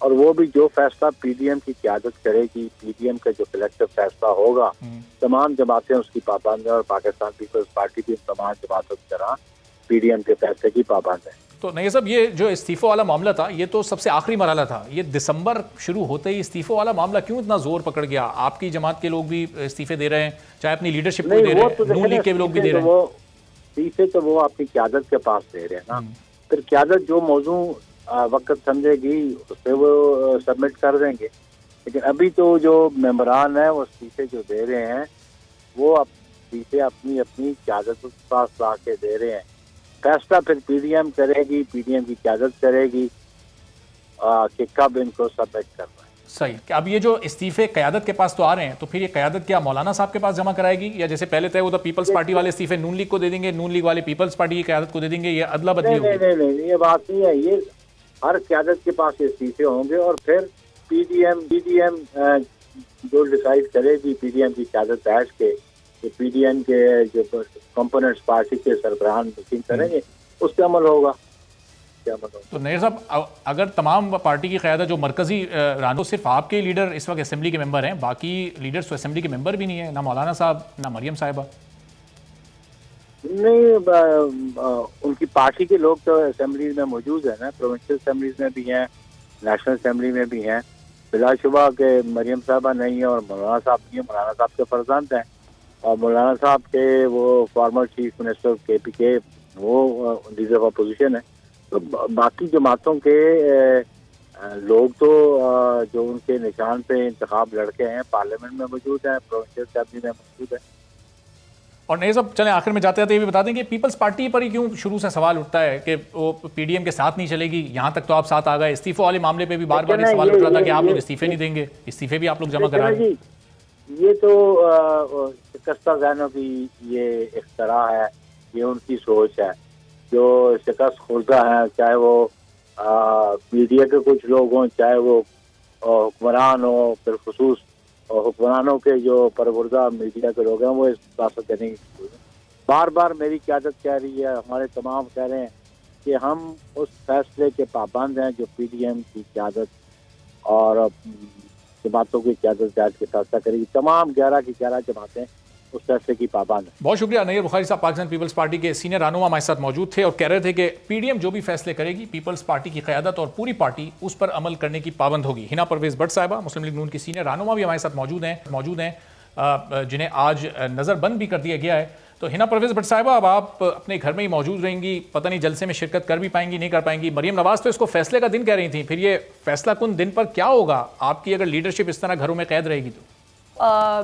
اور وہ بھی جو فیصلہ پی ڈی ایم کی قیادت کرے گی، پی ڈی ایم کا جو کلیکٹو فیصلہ ہوگا، تمام جماعتیں اس کی پابند ہیں، اور پاکستان پیپلز پارٹی بھی تمام جماعتوں کی طرح پی ڈی ایم کے فیصلے کی پابند ہے۔ تو نہیں صاحب، یہ جو استعفوں والا معاملہ تھا یہ تو سب سے آخری مرحلہ تھا، یہ دسمبر شروع ہوتے ہی استعفوں والا معاملہ کیوں اتنا زور پکڑ گیا؟ آپ کی جماعت کے لوگ بھی استعفے دے رہے ہیں، چاہے اپنی لیڈرشپ کو دے رہے ہیں، نون لیگ کے لوگ بھی دے رہے ہیں۔ استعفے تو وہ اپنی قیادت کے پاس دے رہے ہیں نا، پھر قیادت جو موضوع وقت سمجھے گی اس پہ وہ سبمٹ کر دیں گے، لیکن ابھی تو جو ممبران ہیں وہ استعفے جو دے رہے ہیں وہ استعفے اپنی قیادت کے پاس لا کے دے رہے ہیں۔ فیصلہ پھر پی ڈی ایم کرے گی، پی ڈی ایم کی قیادت کرے گی کہ کب ان کو سبمٹ کرنا ہے۔ صحیح، کہ اب یہ جو استعفے قیادت کے پاس تو آ رہے ہیں، تو پھر یہ قیادت کیا مولانا صاحب کے پاس جمع کرائے گی، یا جیسے پہلے طے ہوتا پیپلز پارٹی والے استعفے نون لیگ کو دے دیں گے، نون لیگ والے پیپلز پارٹی کی قیادت کو دے دیں گے، یہ ادلا بدلی ہوگی؟ نہیں، یہ بات نہیں ہے، یہ ہر قیادت کے پاس استعفے ہوں گے، اور پھر پی ڈی ایم جو ڈیسائیڈ کرے گی، پی ڈی ایم کی قیادت بیٹھ کے پی ڈی ایم کے جو کمپوننٹس پارٹی کے سربراہان میٹنگ کریں گے، اس پہ عمل ہوگا۔ تو نیر صاحب، اگر تمام پارٹی کی قیادت جو مرکزی رانو، صرف آپ کے لیڈر اس وقت اسمبلی کے ممبر ہیں، باقی لیڈرز تو اسمبلی کے ممبر بھی نہیں ہیں، نہ مولانا صاحب نہ مریم صاحبہ؟ نہیں، ان کی پارٹی کے لوگ تو اسمبلی میں موجود ہیں نا، پروونشل اسمبلیز میں بھی ہیں، نیشنل اسمبلی میں بھی ہیں، بلا شبہ کہ مریم صاحبہ نہیں ہے اور مولانا صاحب نہیں ہیں، مولانا صاحب کے فرزند ہیں، اور مولانا صاحب کے وہ فارمر چیف منسٹر کے پی کے وہ لیڈر آف اپوزیشن ہے۔ تو باقی جماعتوں کے لوگ تو جو ان کے نشان پہ انتخاب لڑکے ہیں پارلیمنٹ میں موجود ہیں، پروونشل اسمبلی میں موجود ہیں۔ اور نہیں صاحب، چلیں آخر میں جاتے جاتے یہ بھی بتا دیں کہ پیپلز پارٹی پر ہی کیوں شروع سے سوال اٹھتا ہے کہ وہ پی ڈی ایم کے ساتھ نہیں چلے گی؟ یہاں تک تو آپ ساتھ آ گئے، استعفوں والے معاملے پہ بھی بار بار یہ سوال اٹھ رہا تھا کہ آپ لوگ استعفے نہیں دیں گے، استعفے بھی آپ لوگ جمع کرا رہے ہیں۔ یہ تو شکستہ ذہنوں کی یہ اختراع ہے، یہ ان کی سوچ ہے، جو شکست خوردہ ہیں، چاہے وہ میڈیا کے کچھ لوگ ہوں، چاہے وہ حکمران ہوں، بالخصوص حکمرانوں کے جو پروردہ میڈیا کے لوگ ہیں، وہ اس بات کرنے کی بار بار میری قیادت کہہ رہی ہے، ہمارے تمام کہہ رہے ہیں کہ ہم اس فیصلے کے پابند ہیں جو پی ڈی ایم کی قیادت اور جماعتوں کی قیادت بیٹھ کے فیصلہ کرے گی۔ تمام 11 کی 11 جماعتیں اس فیصلے کی پابند ہیں۔ بہت شکریہ نیر بخاری صاحب، پاکستان پیپلز پارٹی کے سینئر رہنما ہمارے ساتھ موجود تھے اور کہہ رہے تھے کہ پی ڈی ایم جو بھی فیصلے کرے گی، پیپلز پارٹی کی قیادت اور پوری پارٹی اس پر عمل کرنے کی پابند ہوگی۔ ہنا پرویز بٹ صاحبہ، مسلم لیگ نون کی سینئر رہنما بھی ہمارے ساتھ موجود ہیں جنہیں آج نظر بند بھی کر دیا گیا ہے۔ تو ہنا پرویز بٹ صاحبہ، اب آپ اپنے گھر میں ہی موجود رہیں گی، پتہ نہیں جلسے میں شرکت کر بھی پائیں گی نہیں کر پائیں گی۔ مریم نواز تو اس کو فیصلے کا دن کہہ رہی تھیں، پھر یہ فیصلہ کن دن پر کیا ہوگا آپ کی اگر لیڈرشپ اس طرح گھروں میں قید رہے گی تو؟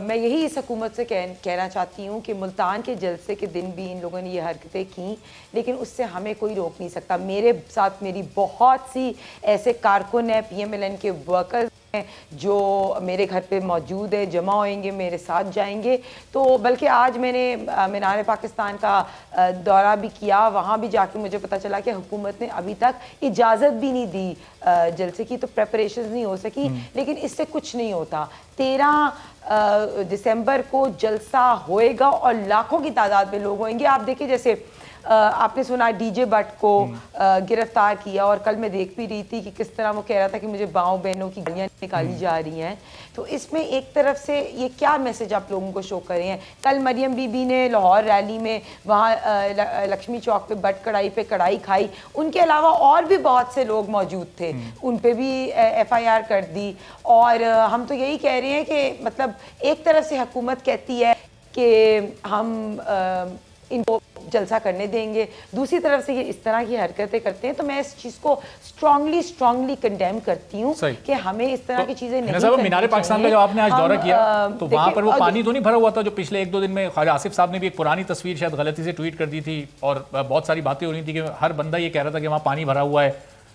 میں یہی اس حکومت سے کہنا چاہتی ہوں کہ ملتان کے جلسے کے دن بھی ان لوگوں نے یہ حرکتیں کیں، لیکن اس سے ہمیں کوئی روک نہیں سکتا۔ میرے ساتھ میری بہت سی ایسے کارکن ہیں، پی ایم ایل این کے ورکرز ہیں جو میرے گھر پہ موجود ہیں، جمع ہوئیں گے، میرے ساتھ جائیں گے۔ تو بلکہ آج میں نے مینار پاکستان کا دورہ بھی کیا، وہاں بھی جا کے مجھے پتہ چلا کہ حکومت نے ابھی تک اجازت بھی نہیں دی جلسے کی، تو پریپریشنز نہیں ہو سکی، لیکن اس سے کچھ نہیں ہوتا۔ 13 دسمبر کو جلسہ ہوئے گا اور لاکھوں کی تعداد میں لوگ ہوئیں گے۔ آپ دیکھیں جیسے آپ نے سنا ڈی جے بٹ کو گرفتار کیا، اور کل میں دیکھ بھی رہی تھی کہ کس طرح وہ کہہ رہا تھا کہ مجھے باؤں بہنوں کی گالیاں نکالی جا رہی ہیں۔ تو اس میں ایک طرف سے یہ کیا میسج آپ لوگوں کو شو کر رہے ہیں؟ کل مریم بی بی نے لاہور ریلی میں وہاں لکشمی چوک پہ بٹ کڑائی پہ کڑائی کھائی، ان کے علاوہ اور بھی بہت سے لوگ موجود تھے، ان پہ بھی ایف آئی آر کر دی۔ اور ہم تو یہی کہہ رہے ہیں کہ مطلب ایک طرف سے حکومت کہتی ہے کہ ہم ان کو جلسہ کرنے دیں گے، دوسری طرف سے یہ اس طرح کی حرکتیں کرتے ہیں، تو میں اس چیز کو اسٹرانگلی کنڈیم کرتی ہوں کہ ہمیں اس طرح کی چیزیں نہیں کرنی چاہیے۔ مینار پاکستان کا جو آپ نے آج دورہ کیا تو وہاں پر وہ پانی تو نہیں بھرا ہوا تھا جو پچھلے 1-2 دن میں خواجہ آصف صاحب نے بھی ایک پرانی تصویر شاید غلطی سے ٹویٹ کر دی تھی، اور بہت ساری باتیں ہو رہی تھی کہ ہر بندہ یہ کہہ رہا تھا کہ وہاں پانی بھرا ہوا ہے،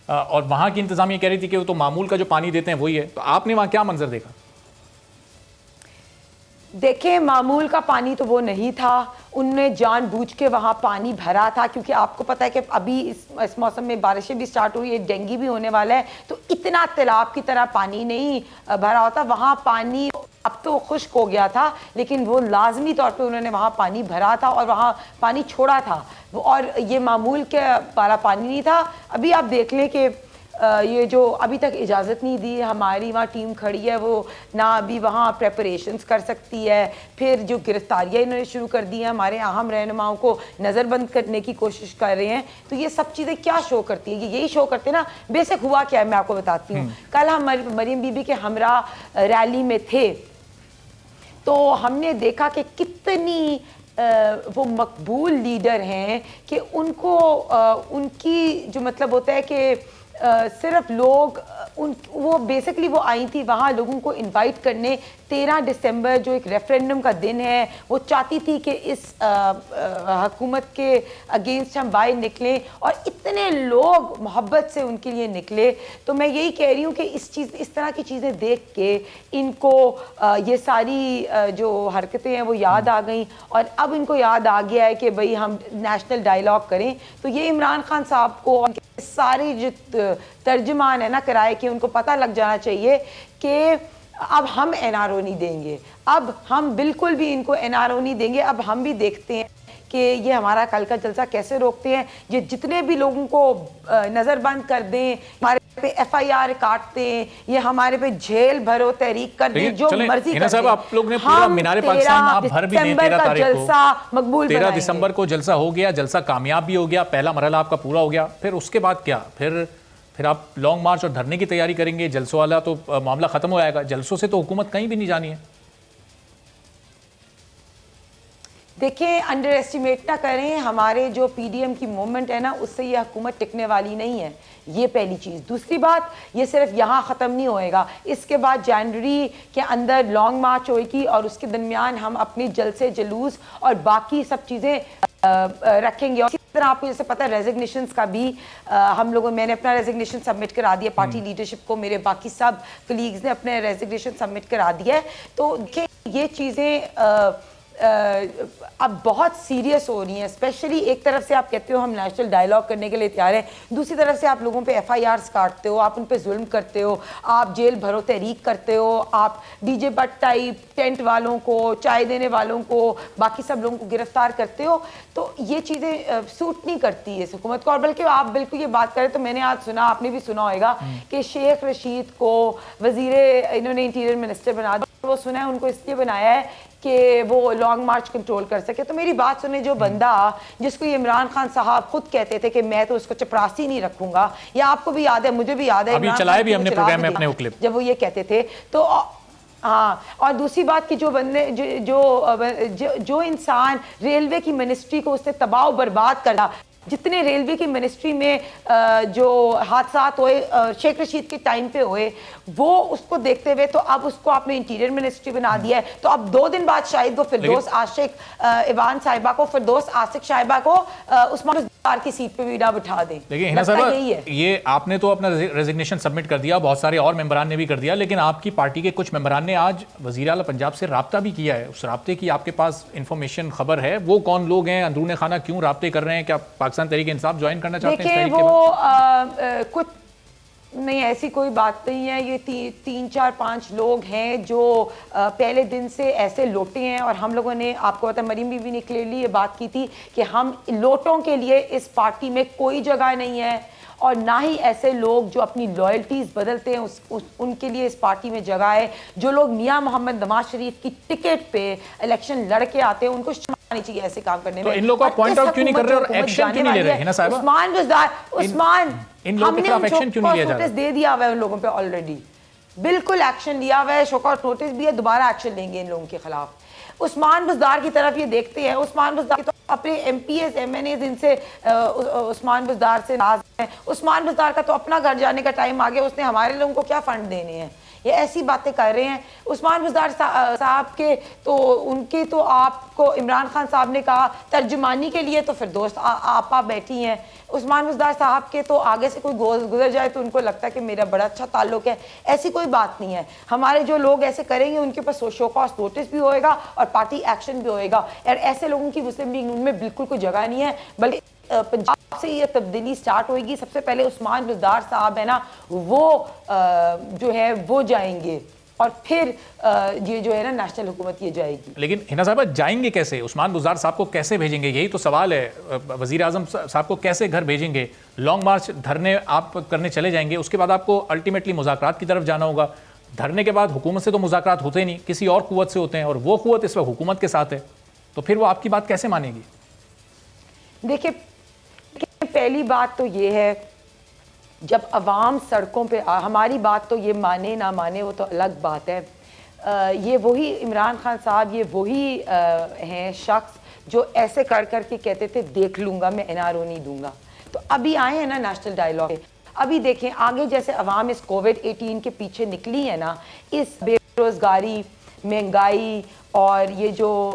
اور وہاں کی انتظامیہ کہہ رہی تھی کہ وہ تو معمول کا جو پانی دیتے ہیں وہی ہے۔ تو آپ نے وہاں کیا منظر دیکھا؟ دیکھیں، معمول کا پانی تو وہ نہیں تھا، ان نے جان بوجھ کے وہاں پانی بھرا تھا، کیونکہ آپ کو پتہ ہے کہ ابھی اس موسم میں بارشیں بھی سٹارٹ ہوئی ہے، ڈینگی بھی ہونے والا ہے، تو اتنا تالاب کی طرح پانی نہیں بھرا ہوتا وہاں۔ پانی اب تو خشک ہو گیا تھا، لیکن وہ لازمی طور پہ انہوں نے وہاں پانی بھرا تھا اور وہاں پانی چھوڑا تھا، اور یہ معمول کے والا پانی نہیں تھا۔ ابھی آپ دیکھ لیں کہ یہ جو ابھی تک اجازت نہیں دی ہماری وہاں ٹیم کھڑی ہے وہ نہ ابھی وہاں پریپریشنز کر سکتی ہے. پھر جو گرفتاریاں انہوں نے شروع کر دی ہیں ہمارے اہم رہنماؤں کو نظر بند کرنے کی کوشش کر رہے ہیں. تو یہ سب چیزیں کیا شو کرتی ہیں؟ یہی شو کرتے ہیں نا. بیسک ہوا کیا ہے میں آپ کو بتاتی ہوں. کل ہم مریم بی بی کے ہمراہ ریلی میں تھے تو ہم نے دیکھا کہ کتنی وہ مقبول لیڈر ہیں کہ ان کو ان کی جو مطلب ہوتا ہے کہ صرف لوگ وہ بیسکلی وہ آئی تھی وہاں لوگوں کو انوائٹ کرنے. 13 دسمبر جو ایک ریفرینڈم کا دن ہے وہ چاہتی تھی کہ اس حکومت کے اگینسٹ ہم باہر نکلیں اور اتنے لوگ محبت سے ان کے لیے نکلے. تو میں یہی کہہ رہی ہوں کہ اس طرح کی چیزیں دیکھ کے ان کو یہ ساری جو حرکتیں ہیں وہ یاد آ گئیں اور اب ان کو یاد آ گیا ہے کہ بھئی ہم نیشنل ڈائیلاگ کریں. تو یہ عمران خان صاحب کو سارے جو ترجمان ہے نا کرائے کہ ان کو پتہ لگ جانا چاہیے کہ اب ہم این آر او نہیں دیں گے. اب ہم بالکل بھی ان کو این آر او نہیں دیں گے. اب ہم بھی دیکھتے ہیں کہ یہ ہمارا کل کا جلسہ کیسے روکتے ہیں. یہ جتنے بھی لوگوں کو نظر بند کر دیں, ہمارے پہ ایف آئی آر کاٹتے ہیں, یہ ہمارے پہ جیل بھرو تحریک کر دیں, جو مرضی کر دیں. آپ لوگ نے پورا مینار پاکستان آپ بھر بھی دیں 13 تاریخ کو, جلسہ مقبول 13 دسمبر کو جلسہ ہو گیا, جلسہ کامیاب بھی ہو گیا, پہلا مرحلہ آپ کا پورا ہو گیا. پھر اس کے بعد کیا؟ پھر آپ لانگ مارچ اور دھرنے کی تیاری کریں گے؟ جلسوں والا تو معاملہ ختم ہو جائے گا. جلسوں سے تو حکومت کہیں بھی نہیں جانی ہے. دیکھیں انڈر ایسٹیمیٹ نہ کریں, ہمارے جو پی ڈی ایم کی موومنٹ ہے نا اس سے یہ حکومت ٹکنے والی نہیں ہے. یہ پہلی چیز. دوسری بات, یہ صرف یہاں ختم نہیں ہوئے گا. اس کے بعد جنوری کے اندر لانگ مارچ ہوئے گی اور اس کے درمیان ہم اپنے جلسے جلوس اور باقی سب چیزیں رکھیں گے. اور اسی طرح آپ کو جیسے پتہ ہے ریزگنیشنز کا بھی ہم لوگوں, میں نے اپنا ریزگنیشن سبمٹ کرا دیا پارٹی لیڈرشپ کو, میرے باقی سب کلیگز نے اپنے ریزگنیشن سبمٹ کرا دیا ہے. تو یہ چیزیں اب بہت سیریس ہو رہی ہیں. اسپیشلی ایک طرف سے آپ کہتے ہو ہم نیشنل ڈائیلاگ کرنے کے لیے تیار ہیں, دوسری طرف سے آپ لوگوں پہ ایف آئی آرز کاٹتے ہو, آپ ان پہ ظلم کرتے ہو, آپ جیل بھرو تحریک کرتے ہو, آپ ڈی جے بٹ ٹائپ ٹینٹ والوں کو, چائے دینے والوں کو, باقی سب لوگوں کو گرفتار کرتے ہو. تو یہ چیزیں سوٹ نہیں کرتی اس حکومت کو. اور بلکہ آپ بالکل یہ بات کریں تو میں نے آج سنا, آپ نے بھی سنا ہوگا کہ شیخ رشید کو انہوں نے انٹیریئر منسٹر بنا دیا. وہ سنا ہے ان کو اس لیے بنایا ہے کہ وہ لانگ مارچ کنٹرول کر سکے. تو میری بات سنیں, جو بندہ جس کو یہ عمران خان صاحب خود کہتے تھے کہ میں تو اس کو چپراسی نہیں رکھوں گا, یا آپ کو بھی یاد ہے, مجھے بھی یاد ہے, ابھی چلائے بھی ہم نے پروگرام میں اپنے کلپ, جب وہ یہ کہتے تھے. تو ہاں, اور دوسری بات کہ جو بندے جو انسان ریلوے کی منسٹری کو اس نے تباہ و برباد کرا, جتنے ریلوے کی منسٹری میں جو حادثات ہوئے شیخ رشید کے ٹائم پہ ہوئے, وہ اس کو دیکھتے ہوئے تو اب اس کو آپ نے انٹیریئر منسٹری بنا دیا ہے. تو اب 2 دن بعد شاید وہ فردوس عاشق ایوان صاحبہ کو, فردوس عاشق صاحبہ کو عثمان بزدار کی سیٹ پہ بھی نہ بٹھا دیں. لیکن ہنا صاحبہ, یہ آپ نے تو اپنا ریزگنیشن سبمٹ کر دیا, بہت سارے اور ممبران نے بھی کر دیا, لیکن آپ کی پارٹی کے کچھ ممبران نے آج وزیر اعلیٰ پنجاب سے رابطہ بھی کیا ہے. اس رابطے کی آپ کے پاس انفارمیشن خبر ہے؟ وہ کون لوگ ہیں, اندرون خانہ کیوں رابطے کر رہے ہیں؟ کیا پاکستان تحریک انصاف جوائن کرنا چاہتے ہیں؟ دیکھیں وہ کچھ نہیں, ایسی کوئی بات نہیں ہے. یہ 3 4 5 لوگ ہیں جو پہلے دن سے ایسے لوٹے ہیں, اور ہم لوگوں نے, آپ کو پتا ہے مریم بی بی نے کلیئرلی یہ بات کی تھی کہ ہم لوٹوں کے لیے اس پارٹی میں کوئی جگہ نہیں ہے, اور نہ ہی ایسے لوگ جو اپنی لائلٹیز بدلتے ہیں ان کے لیے اس پارٹی میں جگہ ہے. جو لوگ میاں محمد نواز شریف کی ٹکٹ پہ الیکشن لڑ کے آتے ہیں ان کو شرم آنی چاہیے ایسے کام کرنے میں. تو ان لوگوں کو پوائنٹ آؤٹ کیوں نہیں کر رہے اور ایکشن کیوں نہیں لے رہے ہیں صاحبہ؟ عثمان بزدار, ان لوگوں کے خلاف ایکشن کیوں نہیں لیا جا رہا؟ نوٹس دے دیا ہوا ہے ان لوگوں پہ آلریڈی, بالکل ایکشن لیا ہوا ہے, شوکاؤٹ نوٹس بھی ہے, دوبارہ ایکشن لیں گے ان لوگوں کے خلاف. عثمان بزدار کی طرف یہ دیکھتے ہیں, عثمان بزدار تو اپنے M P As M N As ان سے عثمان بزدار سے ناز ہیں. عثمان بزدار کا تو اپنا گھر جانے کا ٹائم آ گیا, اس نے ہمارے لوگوں کو کیا فنڈ دینے ہیں؟ یہ ایسی باتیں کر رہے ہیں. عثمان بزدار صاحب کے تو ان کی تو آپ کو عمران خان صاحب نے کہا ترجمانی کے لیے تو پھر دوست آپا بیٹھی ہیں. عثمان بزدار صاحب کے تو آگے سے کوئی گزر جائے تو ان کو لگتا ہے کہ میرا بڑا اچھا تعلق ہے. ایسی کوئی بات نہیں ہے. ہمارے جو لوگ ایسے کریں گے ان کے پاس شو کاز نوٹس بھی ہوئے گا اور پارٹی ایکشن بھی ہوئے گا. اور ایسے لوگوں کی مسلم لیگ نون میں بالکل کوئی جگہ نہیں ہے, بلکہ پنجاب سے یہ تبدیلی سٹارٹ ہوئے گی. سب سے پہلے عثمان بزدار صاحب ہے نا, وہ جو ہے وہ جائیں گے اور پھر یہ جو ہے نا نیشنل حکومت یہ جائے گی. لیکن حنا صاحبہ جائیں گے کیسے؟ عثمان بزدار صاحب کو کیسے بھیجیں گے؟ یہی تو سوال ہے. وزیر اعظم صاحب کو کیسے گھر بھیجیں گے؟ لانگ مارچ دھرنے آپ کرنے چلے جائیں گے, اس کے بعد آپ کو الٹیمیٹلی مذاکرات کی طرف جانا ہوگا. دھرنے کے بعد حکومت سے تو مذاکرات ہوتے نہیں, کسی اور قوت سے ہوتے ہیں, اور وہ قوت اس وقت حکومت کے ساتھ ہے, تو پھر وہ آپ کی بات کیسے مانے گی؟ دیکھیں پہلی بات تو یہ ہے, جب عوام سڑکوں پہ ہماری بات تو یہ مانے نہ مانے وہ تو الگ بات ہے. یہ وہی عمران خان صاحب, یہ وہی ہیں شخص جو ایسے کر کے کہتے تھے دیکھ لوں گا, میں NRO نہیں دوں گا. تو ابھی آئے ہیں نا نیشنل ڈائیلاگ, ابھی دیکھیں آگے جیسے عوام اس کووڈ-18 کے پیچھے نکلی ہے نا, اس بے روزگاری, مہنگائی اور یہ جو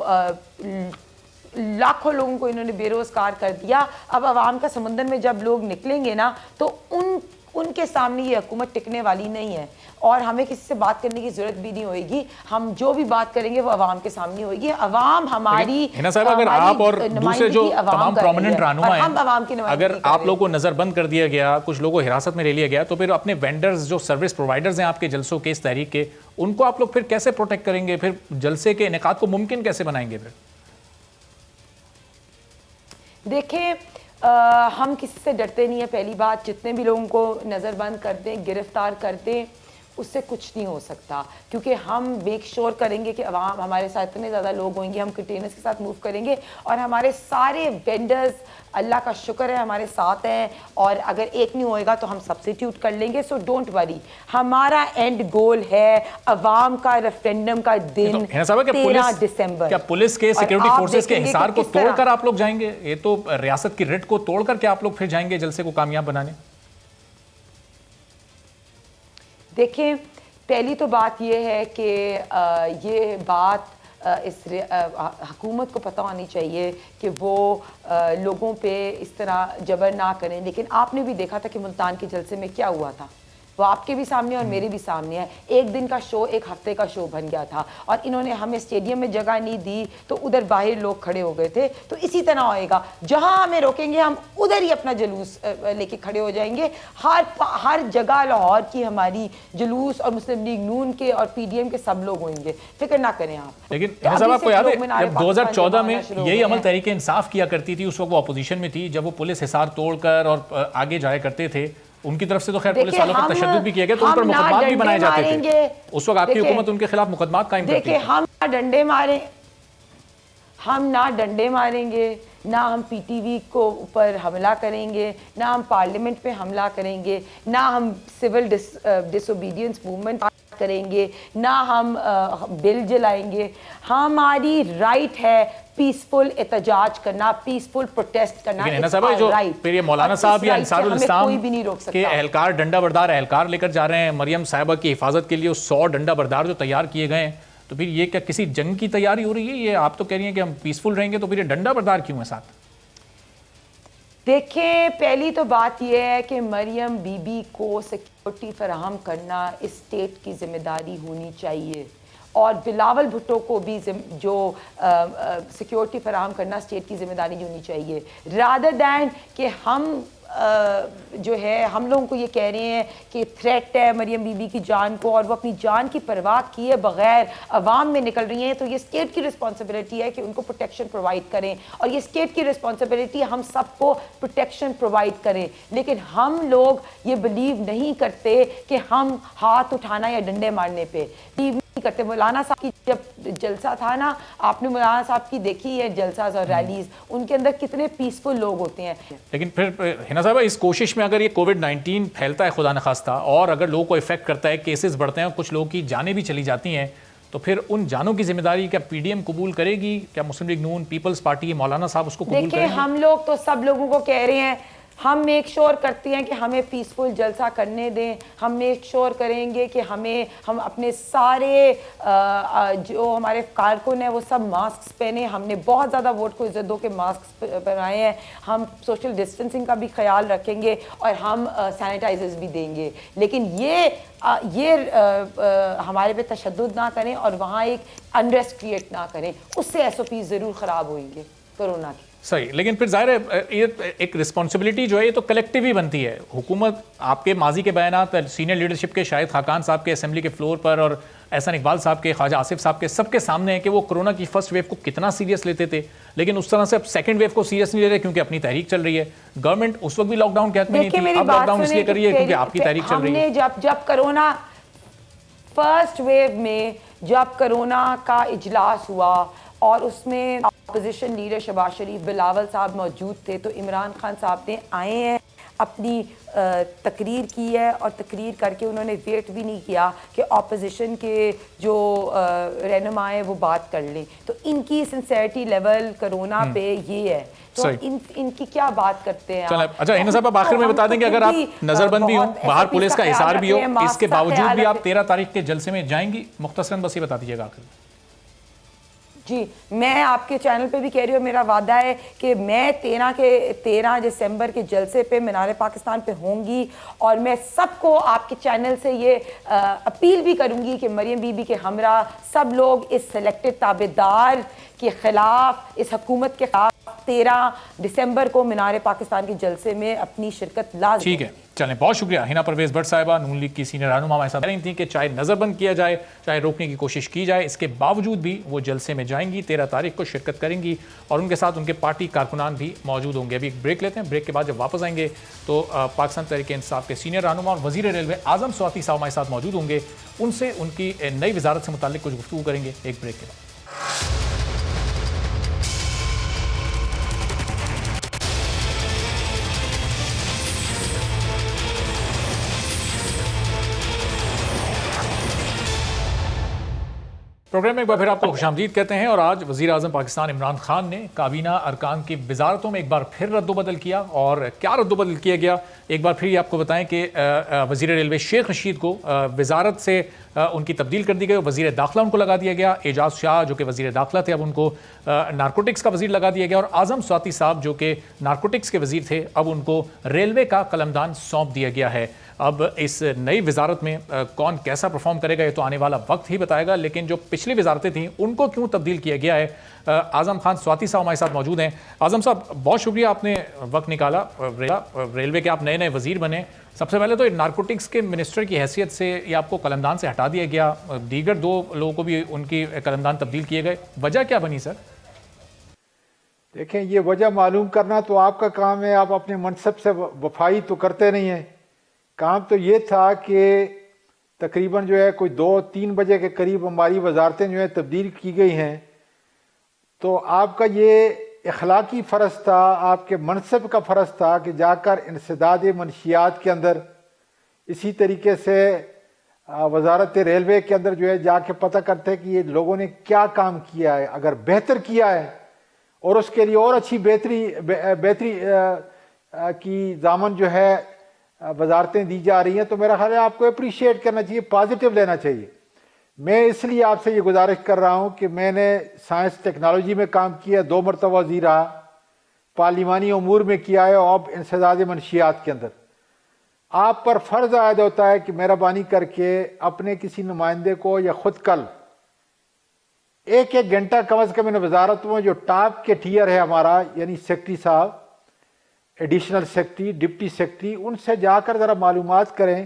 لاکھوں لوگوں کو انہوں نے بے روزگار کر دیا, اب عوام کا سمندر میں جب لوگ نکلیں گے نا تو ان کے سامنے یہ حکومت ٹکنے والی نہیں ہے, اور ہمیں کسی سے بات کرنے کی ضرورت بھی نہیں ہوئے گی. ہم جو بھی بات کریں گے وہ عوام کے سامنے ہوئے گی. عوام ہماری حنا صاحب, اگر آپ اور دوسرے جو تمام پرومیننٹ رہنما ہیں, اگر آپ لوگوں کو نظر بند کر دیا گیا, کچھ لوگوں کو حراست میں لے لیا گیا, تو پھر اپنے وینڈرز جو سروس پرووائڈرز ہیں آپ کے جلسوں کے, اس تحریک کے, ان کو آپ لوگ پھر کیسے پروٹیکٹ کریں گے؟ پھر جلسے کے انعقاد کو ممکن کیسے بنائیں گے؟ پھر دیکھیں ہم کسی سے ڈرتے نہیں ہیں. پہلی بات, جتنے بھی لوگوں کو نظر بند کر دیں, گرفتار کر دیں, اس سے کچھ نہیں ہو سکتا, کیونکہ ہم میک شور کریں گے کہ عوام ہمارے ساتھ اتنے زیادہ لوگ ہوئیں گے, ہم کنٹینرز کے ساتھ موو کریں گے, اور ہمارے سارے وینڈرز اللہ کا شکر ہے ہمارے ساتھ ہیں, اور اگر ایک نہیں ہوئے گا تو ہم سبسٹیٹیوٹ کر لیں گے. سو ڈونٹ وری, ہمارا اینڈ گول ہے عوام کا ریفرینڈم کا دن 13 دسمبر. کیا پولیس کے سیکیورٹی فورسز کے حصار کو توڑ کر آپ لوگ جائیں گے؟ یہ تو ریاست کی رٹ کو توڑ کر کیا آپ لوگ پھر جائیں گے جلسے کو کامیاب بنانے؟ دیکھیں پہلی تو بات یہ ہے کہ یہ بات اس حکومت کو پتہ ہونی چاہیے کہ وہ لوگوں پہ اس طرح جبر نہ کریں. لیکن آپ نے بھی دیکھا تھا کہ ملتان کے جلسے میں کیا ہوا تھا, وہ آپ کے بھی سامنے اور میرے بھی سامنے ہے. ایک دن کا شو ایک ہفتے کا شو بن گیا تھا, اور انہوں نے ہمیں اسٹیڈیم میں جگہ نہیں دی تو ادھر باہر لوگ کھڑے ہو گئے تھے. تو اسی طرح ہوئے گا, جہاں ہمیں روکیں گے ہم ادھر ہی اپنا جلوس لے کے کھڑے ہو جائیں گے. ہر جگہ لاہور کی ہماری جلوس, اور مسلم لیگ نون کے اور PDM کے سب لوگ ہوئیں گے, فکر نہ کریں آپ. لیکن صاحب آپ کو یاد ہے جب 2014 میں یہی عمل تحریک انصاف کیا کرتی تھی, اس وقت وہ اپوزیشن میں تھی, جب وہ پولیس حصار توڑ کر اور آگے جایا کرتے تھے, ان کی طرف سے تو خیر پولیس والوں پر تشدد بھی کیا گیا, تو ان پر مقدمات بھی بنائے جاتے تھے. اس وقت آپ کی حکومت ان کے خلاف مقدمات قائم کرتی تھی. دیکھیں ہم نہ ڈنڈے ماریں گے, نہ ہم PTV کو اوپر حملہ کریں گے, نہ ہم پارلیمنٹ پہ حملہ کریں گے, نہ ہم سول ڈس اوبیڈینس موومنٹ کریں گے, نہ ہم بل جلائیں گے. ہماری رائٹ ہے پیسفل احتجاج کرنا, پیسفل پروٹیسٹ کرنا. لیکن صاحب جو پھر یہ مولانا صاحب یا انصار الاسلام کے اہلکار ڈنڈا بردار اہلکار لے کر جا رہے ہیں مریم صاحبہ کی حفاظت کے لیے, 100 ڈنڈا بردار جو تیار کیے گئے ہیں, تو پھر یہ کیا کسی جنگ کی تیاری ہو رہی ہے؟ یہ آپ تو کہہ رہی ہیں کہ ہم پیسفل رہیں گے, تو پھر یہ ڈنڈا بردار کیوں ہے ساتھ؟ دیکھیں پہلی تو بات یہ ہے کہ مریم بی بی کو سیکیورٹی فراہم کرنا اسٹیٹ کی ذمہ داری ہونی چاہیے, اور بلاول بھٹو کو بھی جو سیکیورٹی فراہم کرنا اسٹیٹ کی ذمہ داری ہونی چاہیے, رادر دین کہ ہم جو ہے ہم لوگوں کو یہ کہہ رہے ہیں کہ تھریٹ ہے مریم بی بی کی جان کو, اور وہ اپنی جان کی پرواہ کیے بغیر عوام میں نکل رہی ہیں. تو یہ اسٹیٹ کی رسپانسبلٹی ہے کہ ان کو پروٹیکشن پرووائڈ کریں, اور یہ اسٹیٹ کی رسپانسبلٹی ہے ہم سب کو پروٹیکشن پرووائڈ کریں. لیکن ہم لوگ یہ بلیو نہیں کرتے کہ ہم ہاتھ اٹھانا یا ڈنڈے مارنے پہ کرتے. مولانا صاحب کی جب جلسہ تھا نا, آپ نے مولانا صاحب کی دیکھی ہے جلسہ اور ریلیز, ان کے اندر کتنے پیسفل لوگ ہوتے ہیں. لیکن پھر حنا صاحبہ اس کوشش میں اگر یہ کووڈ-19 پھیلتا ہے خدا نخواستہ, اور اگر لوگوں کو افیکٹ کرتا ہے, کیسز بڑھتے ہیں, کچھ لوگوں کی جانیں بھی چلی جاتی ہیں, تو پھر ان جانوں کی ذمہ داری کیا PDM قبول کرے گی؟ کیا مسلم لیگ نون, پیپلز پارٹی, مولانا صاحب اس کو قبول کریں گے؟ دیکھیں ہم لوگ تو سب لوگوں کو کہہ رہے ہیں, ہم میک شور کرتے ہیں کہ ہمیں پیسفل جلسہ کرنے دیں, ہم میک شور کریں گے کہ ہم اپنے سارے جو ہمارے کارکن ہیں وہ سب ماسکس پہنے. ہم نے بہت زیادہ ووٹ کو عزت دو کے ماسکس پہنائے ہیں. ہم سوشل ڈسٹینسنگ کا بھی خیال رکھیں گے, اور ہم سینیٹائزرز بھی دیں گے. لیکن یہ ہمارے پہ تشدد نہ کریں اور وہاں ایک انریسٹ کریٹ نہ کریں, اس سے SOP ضرور خراب ہوئیں گے کرونا کی. صحیح، لیکن پھر ظاہر ہے یہ ایک رسپانسبلٹی جو ہے یہ تو کلیکٹیو ہی بنتی ہے. حکومت آپ کے ماضی کے بیانات سینئر لیڈرشپ کے شاہد خاقان صاحب کے اسمبلی کے فلور پر اور احسان اقبال صاحب کے خواجہ آصف صاحب کے سب کے سامنے ہے کہ وہ کرونا کی فرسٹ ویو کو کتنا سیریس لیتے تھے، لیکن اس طرح سے اب سیکنڈ ویو کو سیریس نہیں لے رہے کیونکہ اپنی تحریک چل رہی ہے. گورنمنٹ اس وقت بھی لاک ڈاؤن کے حق میں نہیں تھی، اب لاک ڈاؤن اس لیے کر رہی ہے کیونکہ آپ کی تحریک چل رہی ہے. جب کرونا فرسٹ ویو میں جب کرونا کا اجلاس ہوا اور اس میں اپوزیشن لیڈر شہباز شریف بلاول صاحب موجود تھے تو عمران خان صاحب نے آئے ہیں، اپنی تقریر کی ہے اور تقریر کر کے انہوں نے ویٹ بھی نہیں کیا کہ اپوزیشن کے جو رہنما ہیں وہ بات کر لیں. تو ان کی سنسیئرٹی لیول کرونا پہ یہ ہے. تو ان کی کیا بات کرتے ہیں آپ؟ اچھا ہنا صاحب آپ آخر میں بتا دیں کہ اگر آپ نظر بند بھی ہوں، باہر پولیس کا حصار بھی ہو، اس کے باوجود بھی آپ 13 تاریخ کے جلسے میں جائیں گی؟ مختصراً بس یہ بتا دیجیے گا آخر میں. جی میں آپ کے چینل پہ بھی کہہ رہی ہوں، میرا وعدہ ہے کہ میں 13 دسمبر کے جلسے پہ مینار پاکستان پہ ہوں گی اور میں سب کو آپ کے چینل سے یہ اپیل بھی کروں گی کہ مریم بی بی کے ہمراہ سب لوگ اس سلیکٹڈ تابعدار کے خلاف، اس حکومت کے خلاف 13 دسمبر کو مینار پاکستان کے جلسے میں اپنی شرکت لازم. ٹھیک ہے، چلیں، بہت شکریہ. ہنا پرویز بٹ صاحبہ نون لیگ کی سینئر رہنما ہمارے ساتھ رہی تھیں کہ چاہے نظر بند کیا جائے، چاہے روکنے کی کوشش کی جائے، اس کے باوجود بھی وہ جلسے میں جائیں گی، 13 تاریخ کو شرکت کریں گی اور ان کے ساتھ ان کے پارٹی کارکنان بھی موجود ہوں گے. ابھی ایک بریک لیتے ہیں، بریک کے بعد جب واپس آئیں گے تو پاکستان تحریک انصاف کے سینئر رہنما اور وزیر ریلوے اعظم سواتی صاحب ہمارے ساتھ موجود ہوں گے، ان سے ان کی نئی وزارت سے متعلق کچھ گفتگو کریں گے ایک بریک کے بعد. پروگرام میں ایک بار پھر آپ کو خوش آمدید کہتے ہیں اور آج وزیر اعظم پاکستان عمران خان نے کابینہ ارکان کی وزارتوں میں ایک بار پھر رد و بدل کیا. اور کیا رد و بدل کیا گیا ایک بار پھر یہ آپ کو بتائیں کہ وزیر ریلوے شیخ رشید کو وزارت سے ان کی تبدیل کر دی گئی، وزیر داخلہ ان کو لگا دیا گیا. اعجاز شاہ جو کہ وزیر داخلہ تھے اب ان کو نارکوٹکس کا وزیر لگا دیا گیا اور اعظم سواتی صاحب جو کہ نارکوٹکس کے وزیر تھے اب ان کو ریلوے کا قلمدان سونپ دیا گیا ہے. اب اس نئی وزارت میں کون کیسا پرفارم کرے گا یہ تو آنے والا وقت ہی بتائے گا، لیکن جو پچھلی وزارتیں تھیں ان کو کیوں تبدیل کیا گیا ہے. اعظم خان سواتی صاحب ہمارے ساتھ موجود ہیں. اعظم صاحب بہت شکریہ، آپ نے وقت نکالا، ریلوے کے آپ نئے وزیر بنے. سب سے پہلے تو نارکوٹکس کے منسٹر کی حیثیت سے یہ آپ کو قلمدان سے ہٹا دیا گیا، دیگر 2 لوگوں کو بھی ان کی قلمدان تبدیل کیے گئے، وجہ کیا بنی سر؟ دیکھیں یہ وجہ معلوم کرنا تو آپ کا کام ہے، آپ اپنے منصب سے وفائی تو کرتے نہیں ہیں. کام تو یہ تھا کہ تقریباً جو ہے کوئی 2-3 بجے کے قریب ہماری وزارتیں جو ہیں تبدیل کی گئی ہیں، تو آپ کا یہ اخلاقی فرض تھا، آپ کے منصب کا فرض تھا کہ جا کر انسداد منشیات کے اندر، اسی طریقے سے وزارت ریلوے کے اندر جو ہے جا کے پتہ کرتے کہ یہ لوگوں نے کیا کام کیا ہے، اگر بہتر کیا ہے اور اس کے لیے اور اچھی بہتری کی ضامن جو ہے وزارتیں دی جا رہی ہیں تو میرا خیال ہے آپ کو اپریشیٹ کرنا چاہیے، پازیٹیو لینا چاہیے. میں اس لیے آپ سے یہ گزارش کر رہا ہوں کہ میں نے سائنس ٹیکنالوجی میں کام کیا، 2 مرتبہ وزیر رہا، پارلیمانی امور میں کیا ہے اور اب انسداد منشیات کے اندر. آپ پر فرض عائد ہوتا ہے کہ مہربانی کر کے اپنے کسی نمائندے کو یا خود کل 1 گھنٹہ کم از کم ان وزارتوں میں جو ٹاپ کے ٹیئر ہے ہمارا، یعنی سیکرٹری صاحب، ایڈیشنل سیکرٹری، ڈپٹی سیکرٹری، ان سے جا کر ذرا معلومات کریں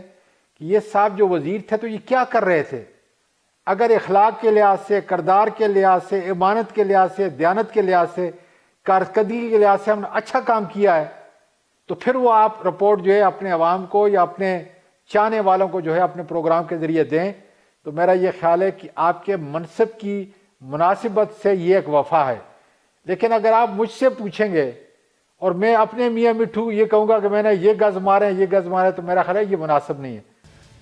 کہ یہ صاحب جو وزیر تھے تو یہ کیا کر رہے تھے. اگر اخلاق کے لحاظ سے، کردار کے لحاظ سے، امانت کے لحاظ سے، دیانت کے لحاظ سے، کارکردگی کے لحاظ سے ہم نے اچھا کام کیا ہے تو پھر وہ آپ رپورٹ جو ہے اپنے عوام کو یا اپنے چاہنے والوں کو جو ہے اپنے پروگرام کے ذریعے دیں. تو میرا یہ خیال ہے کہ آپ کے منصب کی مناسبت سے یہ ایک وفا ہے. لیکن اگر آپ مجھ سے پوچھیں گے اور میں اپنے میاں مٹھو یہ کہوں گا کہ میں نے یہ گز مارے تو میرا خیال ہے یہ مناسب نہیں ہے.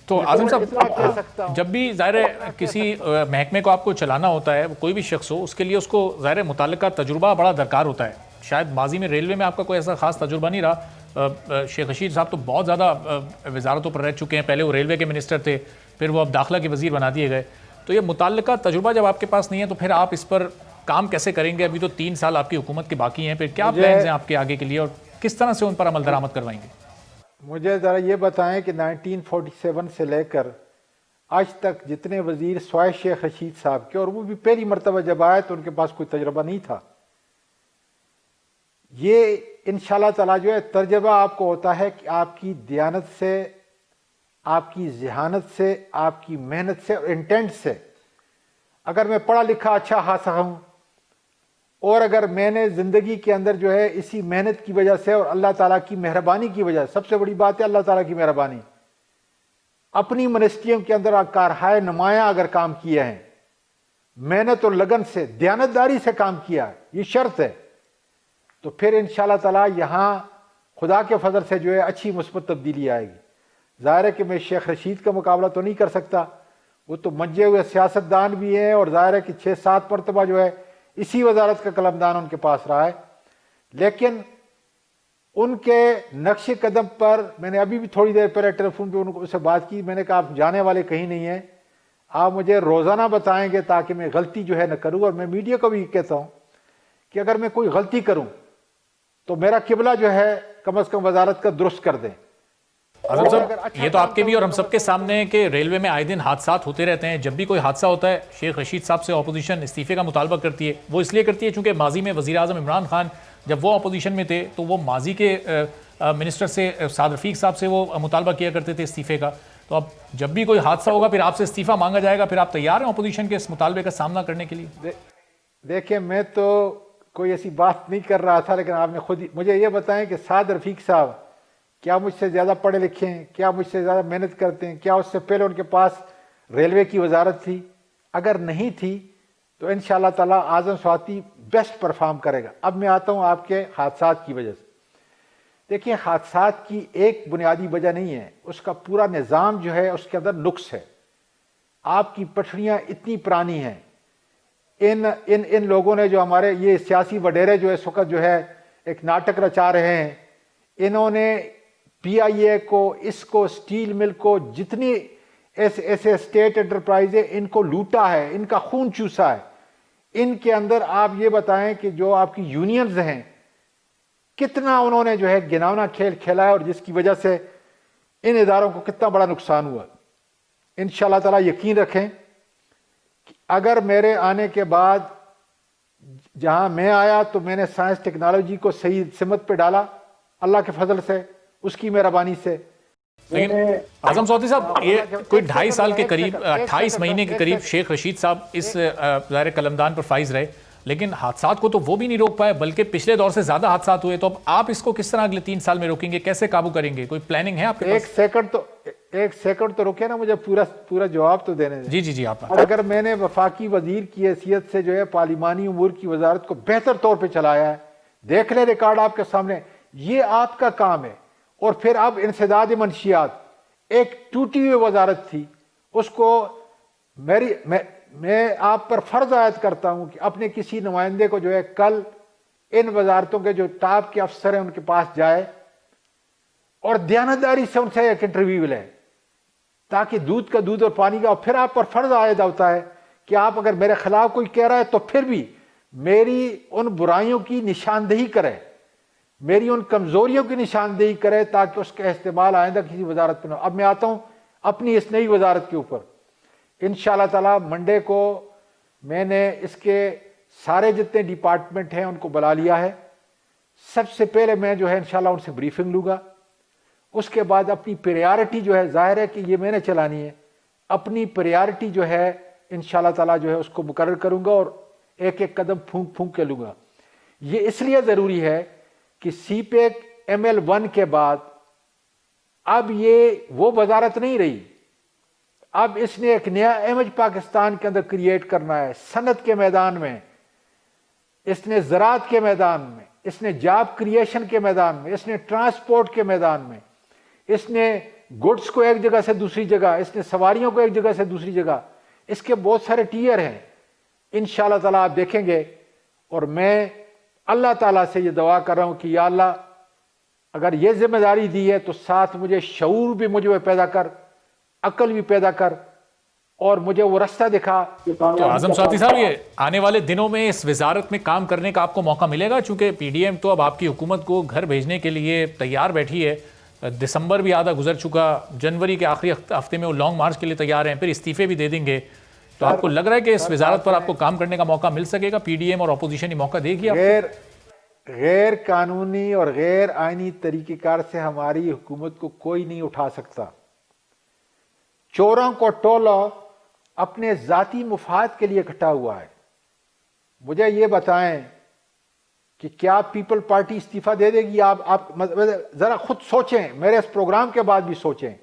تو اعظم صاحب جب بھی ظاہر ہے کسی محکمے کو آپ کو چلانا ہوتا ہے، کوئی بھی شخص ہو، اس کے لیے اس کو ظاہر متعلقہ تجربہ بڑا درکار ہوتا ہے. شاید ماضی میں ریلوے میں آپ کا کوئی ایسا خاص تجربہ نہیں رہا. شیخ رشید صاحب تو بہت زیادہ وزارتوں پر رہ چکے ہیں، پہلے وہ ریلوے کے منسٹر تھے، پھر وہ اب داخلہ کے وزیر بنا دیے گئے. تو یہ متعلقہ تجربہ جب آپ کے پاس نہیں ہے تو پھر آپ اس پر کام کیسے کریں گے؟ ابھی تو 3 سال آپ کی حکومت کے باقی ہیں، پھر کیا پلانز ہیں آپ کے آگے کے لیے اور کس طرح سے ان پر عمل درآمد کروائیں گے؟ مجھے ذرا یہ بتائیں کہ 1947 سے لے کر آج تک جتنے وزیر سوائے شیخ رشید صاحب کے، اور وہ بھی پہلی مرتبہ جب آئے تو ان کے پاس کوئی تجربہ نہیں تھا، یہ انشاءاللہ تعالیٰ جو ہے ترجمہ آپ کو ہوتا ہے کہ آپ کی دیانت سے، آپ کی ذہانت سے، آپ کی محنت سے اور انٹینٹ سے. اگر میں پڑھا لکھا اچھا خاصا ہوں اور اگر میں نے زندگی کے اندر جو ہے اسی محنت کی وجہ سے اور اللہ تعالیٰ کی مہربانی کی وجہ سے، سب سے بڑی بات ہے اللہ تعالیٰ کی مہربانی، اپنی منسٹریوں کے اندر کارہائے نمایاں اگر کام کیے ہیں، محنت اور لگن سے، دیانتداری سے کام کیا ہے، یہ شرط ہے، تو پھر انشاءاللہ تعالیٰ یہاں خدا کے فضل سے جو ہے اچھی مثبت تبدیلی آئے گی. ظاہر ہے کہ میں شیخ رشید کا مقابلہ تو نہیں کر سکتا، وہ تو منجے ہوئے سیاستدان بھی ہیں اور ظاہر ہے کہ 6-7 مرتبہ جو ہے اسی وزارت کا قلمدان ان کے پاس رہا ہے. لیکن ان کے نقش قدم پر میں نے ابھی بھی تھوڑی دیر پہلے ٹیلی فون پہ ان سے بات کی. میں نے کہا آپ جانے والے کہیں نہیں ہیں، آپ مجھے روزانہ بتائیں گے تاکہ میں غلطی جو ہے نہ کروں. اور میں میڈیا کو بھی کہتا ہوں کہ اگر میں کوئی غلطی کروں تو میرا قبلہ جو ہے کم از کم وزارت کا درست کر دیں. اعظم صاحب یہ تو آپ کے بھی اور ہم سب کے سامنے ہے کہ ریلوے میں آئے دن حادثات ہوتے رہتے ہیں. جب بھی کوئی حادثہ ہوتا ہے شیخ رشید صاحب سے اپوزیشن استعفے کا مطالبہ کرتی ہے. وہ اس لیے کرتی ہے چونکہ ماضی میں وزیر اعظم عمران خان جب وہ اپوزیشن میں تھے تو وہ ماضی کے منسٹر سے سعد رفیق صاحب سے وہ مطالبہ کیا کرتے تھے استعفے کا. تو اب جب بھی کوئی حادثہ ہوگا پھر آپ سے استعفیٰ مانگا جائے گا، پھر آپ تیار ہیں اپوزیشن کے اس مطالبے کا سامنا کرنے کے لیے؟ دیکھیں میں تو کوئی ایسی بات نہیں کر رہا تھا، لیکن آپ نے خود ہی مجھے یہ بتائیں کہ سعد رفیق صاحب کیا مجھ سے زیادہ پڑھے لکھے ہیں؟ کیا مجھ سے زیادہ محنت کرتے ہیں؟ کیا اس سے پہلے ان کے پاس ریلوے کی وزارت تھی؟ اگر نہیں تھی تو انشاءاللہ تعالیٰ اعظم سواتی بیسٹ پرفارم کرے گا. اب میں آتا ہوں آپ کے حادثات کی وجہ سے. دیکھیں حادثات کی ایک بنیادی وجہ نہیں ہے، اس کا پورا نظام جو ہے اس کے اندر نقص ہے. آپ کی پٹریاں اتنی پرانی ہیں، ان لوگوں نے جو ہمارے یہ سیاسی وڈیرے جو اس وقت جو ہے ایک ناٹک رچا رہے ہیں، انہوں نے پی آئی اے کو، اس کو، سٹیل مل کو، جتنی ایسے اسٹیٹ انٹرپرائز ہیں ان کو لوٹا ہے، ان کا خون چوسا ہے. ان کے اندر آپ یہ بتائیں کہ جو آپ کی یونینز ہیں کتنا انہوں نے جو ہے گناونا کھیل کھیلا ہے اور جس کی وجہ سے ان اداروں کو کتنا بڑا نقصان ہوا. انشاءاللہ تعالیٰ یقین رکھیں کہ اگر میرے آنے کے بعد جہاں میں آیا تو میں نے سائنس ٹیکنالوجی کو صحیح سمت پہ ڈالا اللہ کے فضل سے، اس کی مہربانی سے. لیکن اعظم سواتی صاحب یہ کوئی 2.5 سال کے قریب 28 مہینے کے قریب شیخ رشید صاحب اس ظاہر قلمدان پر فائز رہے، لیکن حادثات کو تو وہ بھی نہیں روک پائے بلکہ پچھلے دور سے زیادہ حادثات ہوئے. تو اب آپ اس کو کس طرح اگلے 3 سال میں روکیں گے؟ کیسے قابو کریں گے؟ کوئی پلاننگ ہے آپ کے پاس؟ ایک سیکنڈ تو رکے نا، مجھے پورا جواب تو دینے دیں. جی آپ اگر میں نے وفاقی وزیر کی حیثیت سے جو ہے پارلیمانی امور کی وزارت کو بہتر طور پہ چلایا ہے، دیکھ لیں ریکارڈ آپ کے سامنے، یہ آپ کا کام ہے. اور پھر اب انسداد منشیات ایک ٹوٹی ہوئی وزارت تھی، اس کو میں آپ پر فرض عائد کرتا ہوں کہ اپنے کسی نمائندے کو جو ہے کل ان وزارتوں کے جو ٹاپ کے افسر ہیں ان کے پاس جائے اور دیانتداری سے ان سے ایک انٹرویو لے تاکہ دودھ کا دودھ اور پانی کا. اور پھر آپ پر فرض عائد ہوتا ہے کہ آپ اگر میرے خلاف کوئی کہہ رہا ہے تو پھر بھی میری ان برائیوں کی نشاندہی کرے، میری ان کمزوریوں کی نشاندہی کرے تاکہ اس کا استعمال آئندہ کسی وزارت پہ نہ ہو. اب میں آتا ہوں اپنی اس نئی وزارت کے اوپر. انشاءاللہ تعالیٰ منڈے کو میں نے اس کے سارے جتنے ڈپارٹمنٹ ہیں ان کو بلا لیا ہے. سب سے پہلے میں جو ہے انشاءاللہ ان سے بریفنگ لوں گا. اس کے بعد اپنی پریارٹی جو ہے، ظاہر ہے کہ یہ میں نے چلانی ہے، اپنی پریارٹی جو ہے انشاءاللہ تعالیٰ جو ہے اس کو مقرر کروں گا اور ایک ایک قدم پھونک کے لوں گا. یہ اس لیے ضروری ہے کہ سی پیک ML1 کے بعد اب یہ وہ وزارت نہیں رہی. اب اس نے ایک نیا امیج پاکستان کے اندر کریٹ کرنا ہے، صنعت کے میدان میں، اس نے زراعت کے میدان میں، اس نے جاب کریشن کے میدان میں، اس نے ٹرانسپورٹ کے میدان میں، اس نے گڈس کو ایک جگہ سے دوسری جگہ، اس نے سواریوں کو ایک جگہ سے دوسری جگہ، اس کے بہت سارے ٹیئر ہیں. انشاءاللہ تعالیٰ آپ دیکھیں گے. اور میں اللہ تعالیٰ سے یہ دعا کر رہا ہوں کہ یا اللہ اگر یہ ذمہ داری دی ہے تو ساتھ مجھے شعور بھی مجھے پیدا کر، عقل بھی پیدا کر اور مجھے وہ رستہ دکھا. تو اعظم سواتی صاحب یہ آنے والے دنوں میں اس وزارت میں کام کرنے کا آپ کو موقع ملے گا چونکہ پی ڈی ایم تو اب آپ کی حکومت کو گھر بھیجنے کے لیے تیار بیٹھی ہے. دسمبر بھی آدھا گزر چکا، جنوری کے آخری ہفتے میں وہ لانگ مارچ کے لیے تیار ہیں، پھر استعفے بھی دے دیں گے. تو آپ کو لگ رہا ہے کہ اس وزارت پر آپ کو کام کرنے کا موقع مل سکے گا؟ پی ڈی ایم اور اپوزیشن یہ موقع دے گی آپ کو؟ غیر قانونی اور غیر آئینی طریقہ کار سے ہماری حکومت کو کوئی نہیں اٹھا سکتا. چوروں کو ٹولہ اپنے ذاتی مفاد کے لیے اکٹھا ہوا ہے. مجھے یہ بتائیں کہ کیا پیپل پارٹی استعفیٰ دے دے گی؟ آپ ذرا خود سوچیں، میرے اس پروگرام کے بعد بھی سوچیں.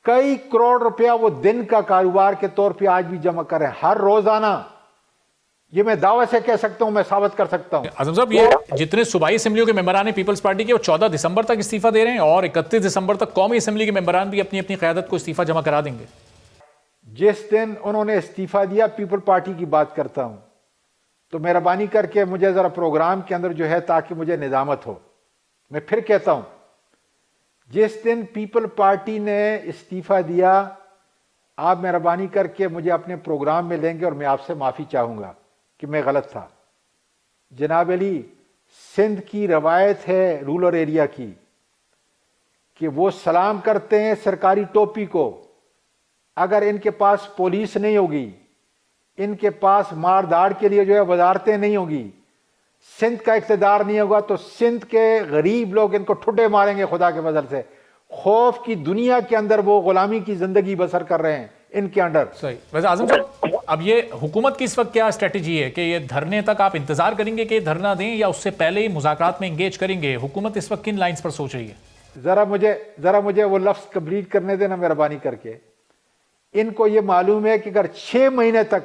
کئی کروڑ روپیہ وہ دن کا کاروبار کے طور پہ آج بھی جمع کر رہے ہیں، ہر روزانہ. یہ میں دعوے سے کہہ سکتا ہوں، میں ثابت کر سکتا ہوں. اعظم صاحب، یہ جتنے صوبائی اسمبلیوں کے ممبران ہیں پیپلز پارٹی کے، وہ 14 دسمبر تک استعفیٰ دے رہے ہیں اور 31 دسمبر تک قومی اسمبلی کے ممبران بھی اپنی اپنی قیادت کو استعفیٰ جمع کرا دیں گے. جس دن انہوں نے استعفیٰ دیا، پیپل پارٹی کی بات کرتا ہوں، تو مہربانی کر کے مجھے ذرا پروگرام کے اندر جو ہے، تاکہ مجھے نظامت ہو. میں پھر کہتا ہوں، جس دن پیپل پارٹی نے استعفیٰ دیا، آپ مہربانی کر کے مجھے اپنے پروگرام میں لیں گے اور میں آپ سے معافی چاہوں گا کہ میں غلط تھا. جناب علی، سندھ کی روایت ہے رورل ایریا کی کہ وہ سلام کرتے ہیں سرکاری ٹوپی کو. اگر ان کے پاس پولیس نہیں ہوگی، ان کے پاس مار داڑ کے لیے جو ہے وزارتیں نہیں ہوں گی، سندھ کا اقتدار نہیں ہوگا، تو سندھ کے غریب لوگ ان کو ٹھڈے ماریں گے خدا کے فضل سے. خوف کی دنیا کے اندر وہ غلامی کی زندگی بسر کر رہے ہیں ان کے انڈر. صحیح. ویسے اعظم صاحب، اب یہ حکومت کی اس وقت کیا اسٹریٹجی ہے کہ یہ دھرنے تک آپ انتظار کریں گے کہ یہ دھرنا دیں، یا اس سے پہلے ہی مذاکرات میں انگیج کریں گے؟ حکومت اس وقت کن لائنز پر سوچ رہی ہے؟ ذرا مجھے وہ لفظ کمپلیٹ کرنے دینا مہربانی کر کے. ان کو یہ معلوم ہے کہ اگر 6 مہینے تک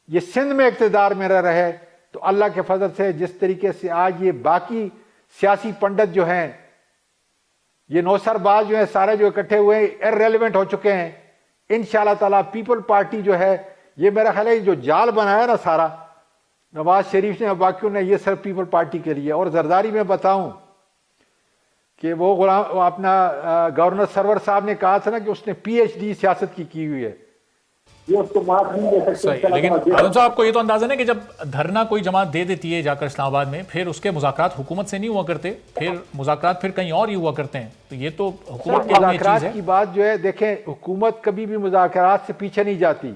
یہ سندھ میں اقتدار میں رہے تو اللہ کے فضل سے جس طریقے سے آج یہ باقی سیاسی پنڈت جو ہیں، یہ نوسر باز جو ہیں، سارے جو اکٹھے ہوئے ہیں، ارریلیونٹ ہو چکے ہیں. انشاءاللہ تعالیٰ پیپل پارٹی جو ہے، یہ میرا خیال ہے جو جال بنایا نا سارا نواز شریف نے اور باقیوں نے، یہ صرف پیپل پارٹی کے لیے. اور زرداری میں بتاؤں کہ وہ اپنا گورنر سرور صاحب نے کہا تھا نا کہ اس نے پی ایچ ڈی سیاست کی ہوئی ہے. یہ اس کو معاف نہیں دے سکتے. لیکن اعظم صاحب، آپ کو یہ تو اندازہ نہیں کہ جب دھرنا کوئی جماعت دے دیتی ہے جا کر اسلام آباد میں، پھر اس کے مذاکرات حکومت سے نہیں ہوا کرتے، پھر مذاکرات پھر کہیں اور ہی ہوا کرتے ہیں. تو یہ تو حکومت کی مذاکرات کی بات جو ہے، دیکھیں حکومت کبھی بھی مذاکرات سے پیچھے نہیں جاتی.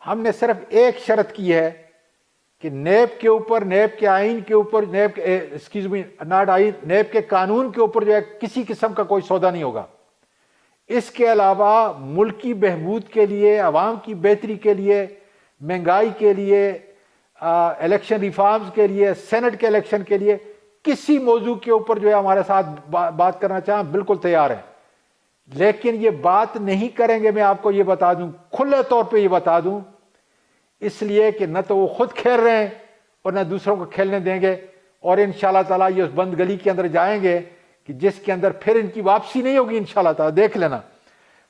ہم نے صرف ایک شرط کی ہے کہ نیب کے اوپر، نیب کے آئین کے اوپر، نیب کے قانون کے اوپر جو ہے کسی قسم کا کوئی سودا نہیں ہوگا. اس کے علاوہ ملک کی بہبود کے لیے، عوام کی بہتری کے لیے، مہنگائی کے لیے، الیکشن ریفارمز کے لیے، سینٹ کے الیکشن کے لیے، کسی موضوع کے اوپر جو ہے ہمارے ساتھ بات کرنا چاہیں بالکل تیار ہیں. لیکن یہ بات نہیں کریں گے، میں آپ کو یہ بتا دوں، کھلے طور پہ یہ بتا دوں، اس لیے کہ نہ تو وہ خود کھیل رہے ہیں اور نہ دوسروں کو کھیلنے دیں گے. اور انشاءاللہ تعالیٰ یہ اس بند گلی کے اندر جائیں گے کہ جس کے اندر پھر ان کی واپسی نہیں ہوگی انشاءاللہ تعالیٰ. دیکھ لینا،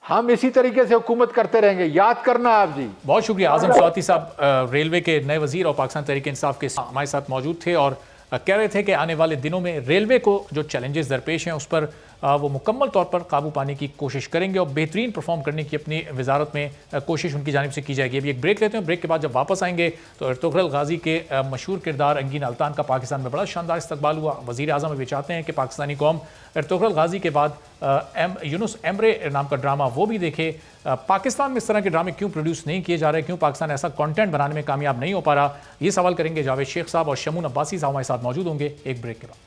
ہم اسی طریقے سے حکومت کرتے رہیں گے. یاد کرنا آپ جی. بہت شکریہ اعظم سواتی صاحب، ریلوے کے نئے وزیر اور پاکستان تحریک انصاف کے ہمارے ساتھ موجود تھے اور کہہ رہے تھے کہ آنے والے دنوں میں ریلوے کو جو چیلنجز درپیش ہیں اس پر وہ مکمل طور پر قابو پانے کی کوشش کریں گے اور بہترین پرفارم کرنے کی اپنی وزارت میں کوشش ان کی جانب سے کی جائے گی. ابھی ایک بریک لیتے ہیں، بریک کے بعد جب واپس آئیں گے تو ارطغرل غازی کے مشہور کردار انگین التان کا پاکستان میں بڑا شاندار استقبال ہوا. وزیر اعظم ابھی چاہتے ہیں کہ پاکستانی قوم ارطغرل غازی کے بعد یونس ایمرے نام کا ڈرامہ وہ بھی دیکھے. پاکستان میں اس طرح کے ڈرامے کیوں پروڈیوس نہیں کیے جا رہے، کیوں پاکستان ایسا کانٹینٹ بنانے میں کامیاب نہیں ہو پا رہا، یہ سوال کریں گے جاوید شیخ صاحب، اور شمون عباسی صاحب ہمارے ساتھ موجود ہوں گے ایک بریک کے بعد.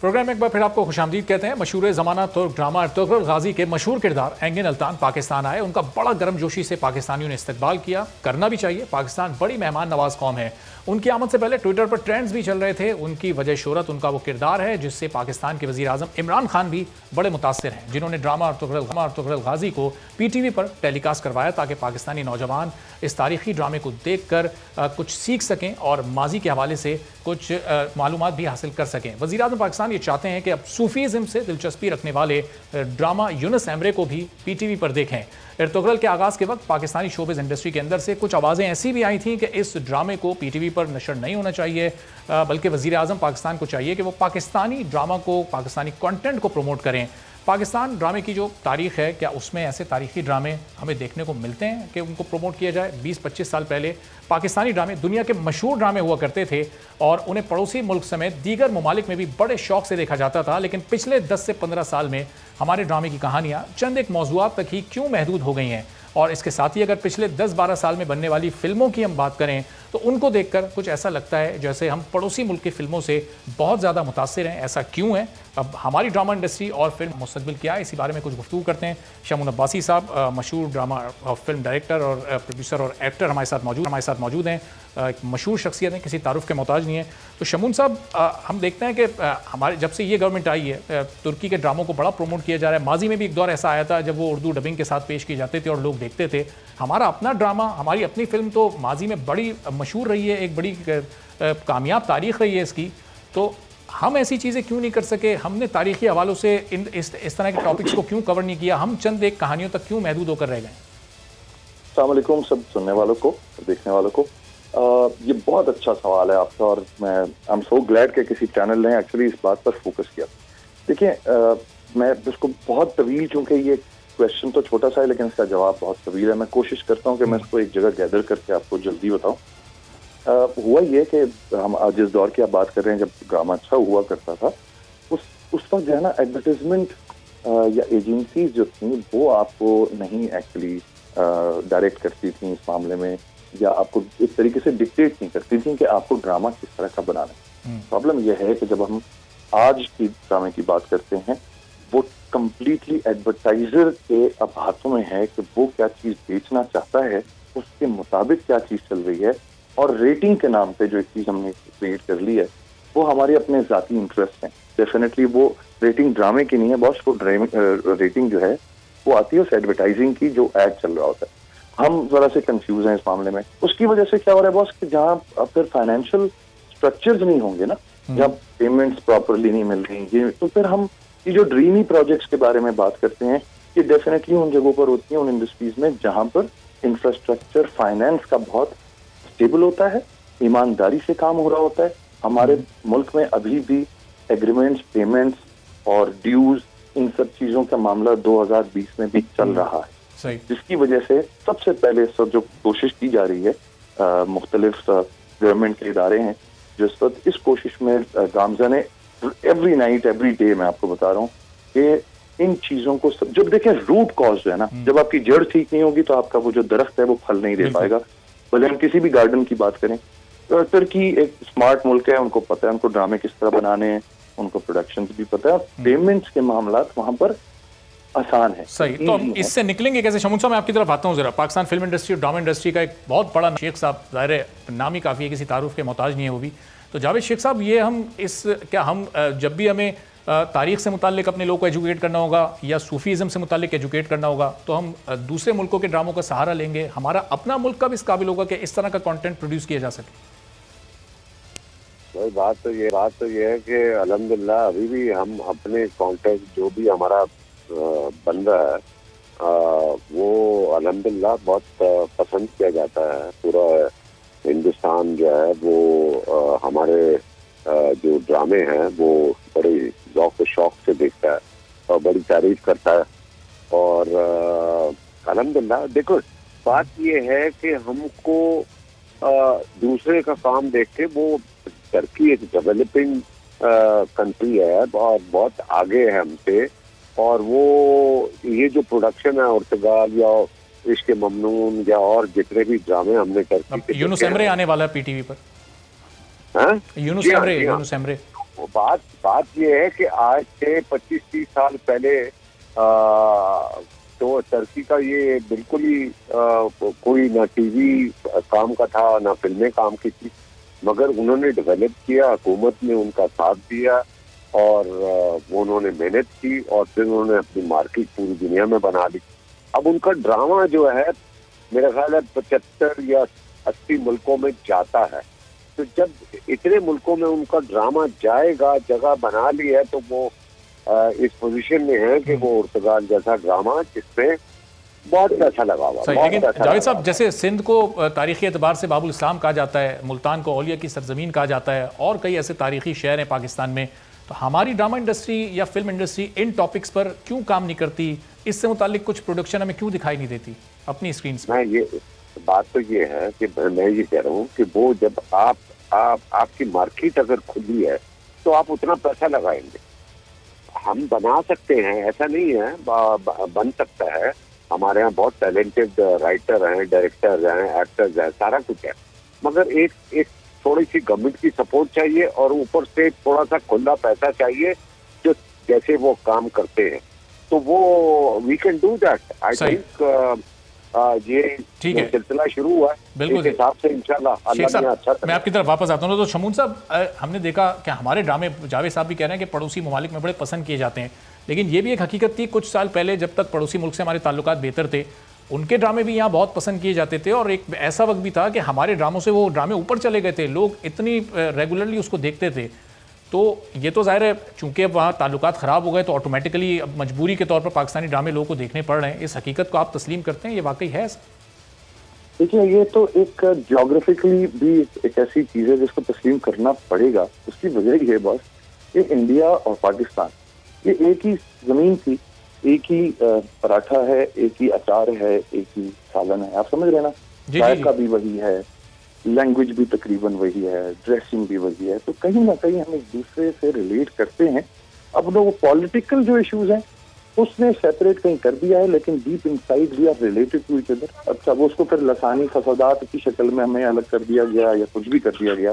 پروگرام میں ایک بار پھر آپ کو خوش آمدید کہتے ہیں. مشہور زمانہ ترک ڈرامہ ارطغرل غازی کے مشہور کردار انگین التان پاکستان آئے. ان کا بڑا گرم جوشی سے پاکستانیوں نے استقبال کیا، کرنا بھی چاہیے. پاکستان بڑی مہمان نواز قوم ہے. ان کی آمد سے پہلے ٹویٹر پر ٹرینڈز بھی چل رہے تھے. ان کی وجہ شہرت ان کا وہ کردار ہے جس سے پاکستان کے وزیر اعظم عمران خان بھی بڑے متاثر ہیں، جنہوں نے ڈرامہ ارطغرل غازی کو پی ٹی وی پر ٹیلی کاسٹ کروایا تاکہ پاکستانی نوجوان اس تاریخی ڈرامے کو دیکھ کر کچھ سیکھ سکیں اور ماضی کے حوالے سے کچھ معلومات بھی حاصل کر سکیں. وزیر اعظم پاکستان یہ چاہتے ہیں کہ اب صوفیزم سے دلچسپی رکھنے والے ڈرامہ یونس ایمرے کو بھی پی ٹی وی پر دیکھیں. ارطغرل کے آغاز کے وقت پاکستانی شوبز انڈسٹری کے اندر سے کچھ آوازیں ایسی بھی آئی تھیں کہ اس ڈرامے کو پی ٹی وی پر نشر نہیں ہونا چاہیے، بلکہ وزیر اعظم پاکستان کو چاہیے کہ وہ پاکستانی ڈرامہ کو، پاکستانی کنٹینٹ کو پروموٹ کریں. پاکستان ڈرامے کی جو تاریخ ہے، کیا اس میں ایسے تاریخی ڈرامے ہمیں دیکھنے کو ملتے ہیں کہ ان کو پروموٹ کیا جائے؟ 20-25 سال پہلے پاکستانی ڈرامے دنیا کے مشہور ڈرامے ہوا کرتے تھے اور انہیں پڑوسی ملک سمیت دیگر ممالک میں بھی بڑے شوق سے دیکھا جاتا تھا، لیکن پچھلے 10 سے 15 سال میں ہمارے ڈرامے کی کہانیاں چند ایک موضوعات تک ہی کیوں محدود ہو گئی ہیں؟ اور اس کے ساتھ ہی اگر پچھلے 10-12 سال میں بننے والی فلموں کی ہم بات کریں تو ان کو دیکھ کر کچھ ایسا لگتا ہے جیسے ہم پڑوسی ملک کی فلموں سے بہت زیادہ متاثر ہیں۔ ایسا کیوں ہے؟ اب ہماری ڈرامہ انڈسٹری اور فلم مستقبل کیا ہے، اسی بارے میں کچھ گفتگو کرتے ہیں۔ شمون عباسی صاحب مشہور ڈرامہ فلم ڈائریکٹر اور پروڈیوسر اور ایکٹر ہمارے ساتھ موجود ہیں، ایک مشہور شخصیت ہیں، کسی تعارف کے محتاج نہیں ہیں۔ تو شمون صاحب، ہم دیکھتے ہیں کہ ہمارے جب سے یہ گورنمنٹ آئی ہے ترکی کے ڈراموں کو بڑا پروموٹ کیا جا رہا ہے۔ ماضی میں بھی ایک دور ایسا آیا تھا جب وہ اردو ڈبنگ کے ساتھ پیش کیے جاتے تھے اور لوگ دیکھتے تھے۔ ہمارا اپنا ڈرامہ، ہماری اپنی فلم تو ماضی میں بڑی مشہور رہی ہے، ایک بڑی کامیاب تاریخ رہی ہے اس کی، تو ہم ایسی چیزیں کیوں نہیں کر سکے؟ ہم نے تاریخی حوالوں سے اس طرح کے ٹاپکس کو کیوں کور نہیں کیا؟ ہم چند ایک کہانیوں تک کیوں محدود ہو کر رہ گئے؟ السلام علیکم سب سننے والوں کو، دیکھنے والوں کو۔ یہ بہت اچھا سوال ہے آپ کا، اور میں آئی ایم سو گلیڈ کہ کسی چینل نے ایکچولی اس بات پر فوکس کیا۔ دیکھیں، میں اس کو بہت طویل، چونکہ یہ کویشچن تو چھوٹا سا ہے لیکن اس کا جواب بہت طویل ہے، میں کوشش کرتا ہوں کہ میں اس کو ایک جگہ گیدر کر کے آپ کو جلدی بتاؤں۔ ہوا یہ کہ ہم جس دور کی آپ بات کر رہے ہیں جب ڈرامہ اچھا ہوا کرتا تھا، اس وقت جو ہے نا ایڈورٹیزمنٹ یا ایجنسیز جو تھیں وہ آپ کو نہیں ایکچولی ڈائریکٹ کرتی تھیں اس معاملے میں، یا آپ کو اس طریقے سے ڈکٹیٹ نہیں کرتی تھیں کہ آپ کو ڈرامہ کس طرح کا بنانا ہے۔ پرابلم یہ ہے کہ جب ہم آج کی ڈرامے کی بات کرتے ہیں، وہ کمپلیٹلی ایڈورٹائزر کے اب ہاتھوں میں ہے کہ وہ کیا چیز بیچنا چاہتا ہے، اس کے مطابق کیا چیز چل رہی ہے، اور ریٹنگ کے نام پہ جو ایک چیز ہم نے کریٹ کر لی ہے وہ ہمارے اپنے ذاتی انٹرسٹ ہیں۔ ڈیفینیٹلی وہ ریٹنگ ڈرامے کی نہیں ہے باس، وہ ریٹنگ جو ہے وہ آتی ہے اس ایڈورٹائزنگ کی جو ایڈ چل رہا ہوتا ہے۔ ہم ذرا سے کنفیوز ہیں اس معاملے میں۔ اس کی وجہ سے کیا ہو رہا ہے باس کہ جہاں پھر فائنینشیل اسٹرکچرز نہیں ہوں گے نا، جہاں پیمنٹس پراپرلی نہیں مل رہی، تو پھر ہم یہ جو ڈریمی پروجیکٹس کے بارے میں بات کرتے ہیں، یہ ڈیفینیٹلی ان جگہوں پر ہوتی ہیں، ان انڈسٹریز میں جہاں پر انفراسٹرکچر فائنینس کا بہت اسٹیبل ہوتا ہے، ایمانداری سے کام ہو رہا ہوتا ہے۔ ہمارے ملک میں ابھی بھی ایگریمنٹس، پیمنٹس اور ڈیوز، ان سب چیزوں کا معاملہ 2020 میں بھی چل رہا ہے، جس کی وجہ سے سب سے پہلے اس وقت جو کوشش کی جا رہی ہے، مختلف گورنمنٹ کے ادارے ہیں جو اس وقت اس کوشش میں گامزن ہے، ایوری نائٹ ایوری ڈے میں آپ کو بتا رہا ہوں کہ ان چیزوں کو جب دیکھیں روٹ کاز جو ہے نا، جب آپ کی جڑ ٹھیک نہیں ہوگی تو آپ کا وہ جو درخت ہے وہ پھل نہیں دے پائے گا۔ بھلے ہم کسی بھی گارڈن کی بات کریں، ترکی ایک اسمارٹ ملک ہے، ان کو پتہ ہے ان کو ڈرامے کس طرح بنانے ہیں، ان کو پروڈکشن بھی پتہ ہے، پیمنٹس کے معاملات وہاں پر آسان ہے۔ صحیح، تو ہم اس سے نکلیں گے کیسے؟ شمون صاحب میں آپ کی طرف آتا ہوں ذرا۔ پاکستان فلم انڈسٹری اور ڈرامہ انڈسٹری کا ایک بہت بڑا شیخ صاحب، ظاہر ہے نام ہی کافی ہے، کسی تعارف کے محتاج نہیں ہے وہ بھی۔ تو جاوید شیخ صاحب، یہ ہم جب بھی ہمیں تاریخ سے متعلق اپنے لوگوں کو ایجوکیٹ کرنا ہوگا یا صوفیزم سے متعلق ایجوکیٹ کرنا ہوگا تو ہم دوسرے ملکوں کے ڈراموں کا سہارا لیں گے؟ ہمارا اپنا ملک کب اس قابل ہوگا کہ اس طرح کا کانٹینٹ پروڈیوس کیا جا سکے؟ بات تو یہ ہے کہ الحمدللہ ابھی بھی ہم اپنے کانٹینٹ جو بھی ہمارا بن رہا ہے وہ الحمدللہ بہت پسند کیا جاتا ہے۔ پورا ہندوستان جو ہے وہ ہمارے جو ڈرامے ہیں وہ بڑے ذوق و شوق سے دیکھتا ہے اور بڑی تعریف کرتا ہے، اور الحمدللہ دیکھو بات یہ ہے کہ ہم کو دوسرے کا کام دیکھ کے، وہ ترکی ایک ڈیولپنگ کنٹری ہے اور بہت آگے ہے ہم سے، اور وہ یہ جو پروڈکشن ہے ارتگال یا عشق ممنون یا اور جتنے بھی ڈرامے ہم نے یونس ایمرے آنے والا ہے پی ٹی وی پر، یونس ایمرے۔ بات یہ ہے کہ آج سے 25-30 سال پہلے تو ترکی کا یہ بالکل ہی کوئی نہ ٹی وی کام کا تھا نہ فلمیں کام کی تھی، مگر انہوں نے ڈیولپ کیا، حکومت نے ان کا ساتھ دیا اور وہ انہوں نے محنت کی اور پھر انہوں نے اپنی مارکیٹ پوری دنیا میں بنا لی۔ اب ان کا ڈرامہ جو ہے میرا خیال ہے 75 یا 80 ملکوں میں جاتا ہے، تو جب اتنے ملکوں میں ان کا ڈرامہ جائے گا، جگہ بنا لی ہے، تو وہ اس پوزیشن میں ہے کہ وہ ارتگال جیسا ڈرامہ جس میں بہت اچھا لگا ہوا۔ لیکن جاوید صاحب، جیسے سندھ کو تاریخی اعتبار سے باب الاسلام کہا جاتا ہے، ملتان کو اولیاء کی سرزمین کہا جاتا ہے، اور کئی ایسے تاریخی شہر ہیں پاکستان میں تو ہماری ڈرامہ انڈسٹری یا فلم انڈسٹری ان ٹاپکس پر کیوں کام نہیں کرتی؟ اس سے متعلق کچھ پروڈکشن ہمیں کیوں دکھائی نہیں دیتی اپنی اسکرینس پہ؟ یہ بات تو یہ ہے کہ میں یہ کہہ رہا ہوں کہ وہ جب آپ کی مارکیٹ اگر کھلی ہے تو آپ اتنا پیسہ لگائیں گے. ہم بنا سکتے ہیں، ایسا نہیں ہے، بن سکتا ہے. ہمارے یہاں بہت ٹیلنٹڈ رائٹر ہیں، ڈائریکٹر ہیں، ایکٹرز ہیں، سارا کچھ ہے، مگر ایک تھوڑی سی گورنمنٹ کی سپورٹ چاہیے اور اوپر سے تھوڑا سا کھلا پیسہ چاہیے جو جیسے وہ کام کرتے ہیں تو وہ we can do that. I think یہ سلسلہ شروع ہوا ہے، بالکل اس حساب سے انشاءاللہ اللہ نے اچھا. میں آپ کی طرف واپس آتا ہوں. تو شمون صاحب، ہم نے دیکھا کہ ہمارے ڈرامے، جاوید صاحب بھی کہہ رہے ہیں کہ پڑوسی ممالک میں بڑے پسند کیے جاتے ہیں، لیکن یہ بھی ایک حقیقت تھی کچھ سال پہلے جب تک پڑوسی ملک سے ہمارے تعلقات بہتر تھے، ان کے ڈرامے بھی یہاں بہت پسند کیے جاتے تھے، اور ایک ایسا وقت بھی تھا کہ ہمارے ڈراموں سے وہ ڈرامے اوپر چلے گئے تھے، لوگ اتنی ریگولرلی اس کو دیکھتے تھے. تو یہ تو ظاہر ہے چونکہ اب وہاں تعلقات خراب ہو گئے تو آٹومیٹکلی اب مجبوری کے طور پر پاکستانی ڈرامے لوگوں کو دیکھنے پڑ رہے ہیں. اس حقیقت کو آپ تسلیم کرتے ہیں؟ یہ واقعی ہے؟ دیکھیے، یہ تو ایک جیوگرافکلی بھی ایک ایسی چیز ہے جس کو تسلیم کرنا پڑے گا. اس کی وجہ یہ ہے بس کہ انڈیا اور پاکستان یہ ایک ہی زمین تھی، ایک ہی پراٹھا ہے، ایک ہی اچار ہے، ایک ہی سالن ہے. آپ سمجھ رہے ہیں نا؟ ذائقہ بھی وہی ہے، لینگویج بھی تقریباً وہی ہے، ڈریسنگ بھی وہی ہے. تو کہیں نہ کہیں ہم ایک دوسرے سے ریلیٹ کرتے ہیں. اب وہ پولیٹیکل جو ایشوز ہیں اس نے سیپریٹ کہیں کر دیا ہے، لیکن deep inside we are related to each other. اچھا، وہ اس کو پھر لسانی فسادات کی شکل میں ہمیں الگ کر دیا گیا یا کچھ بھی کر دیا گیا،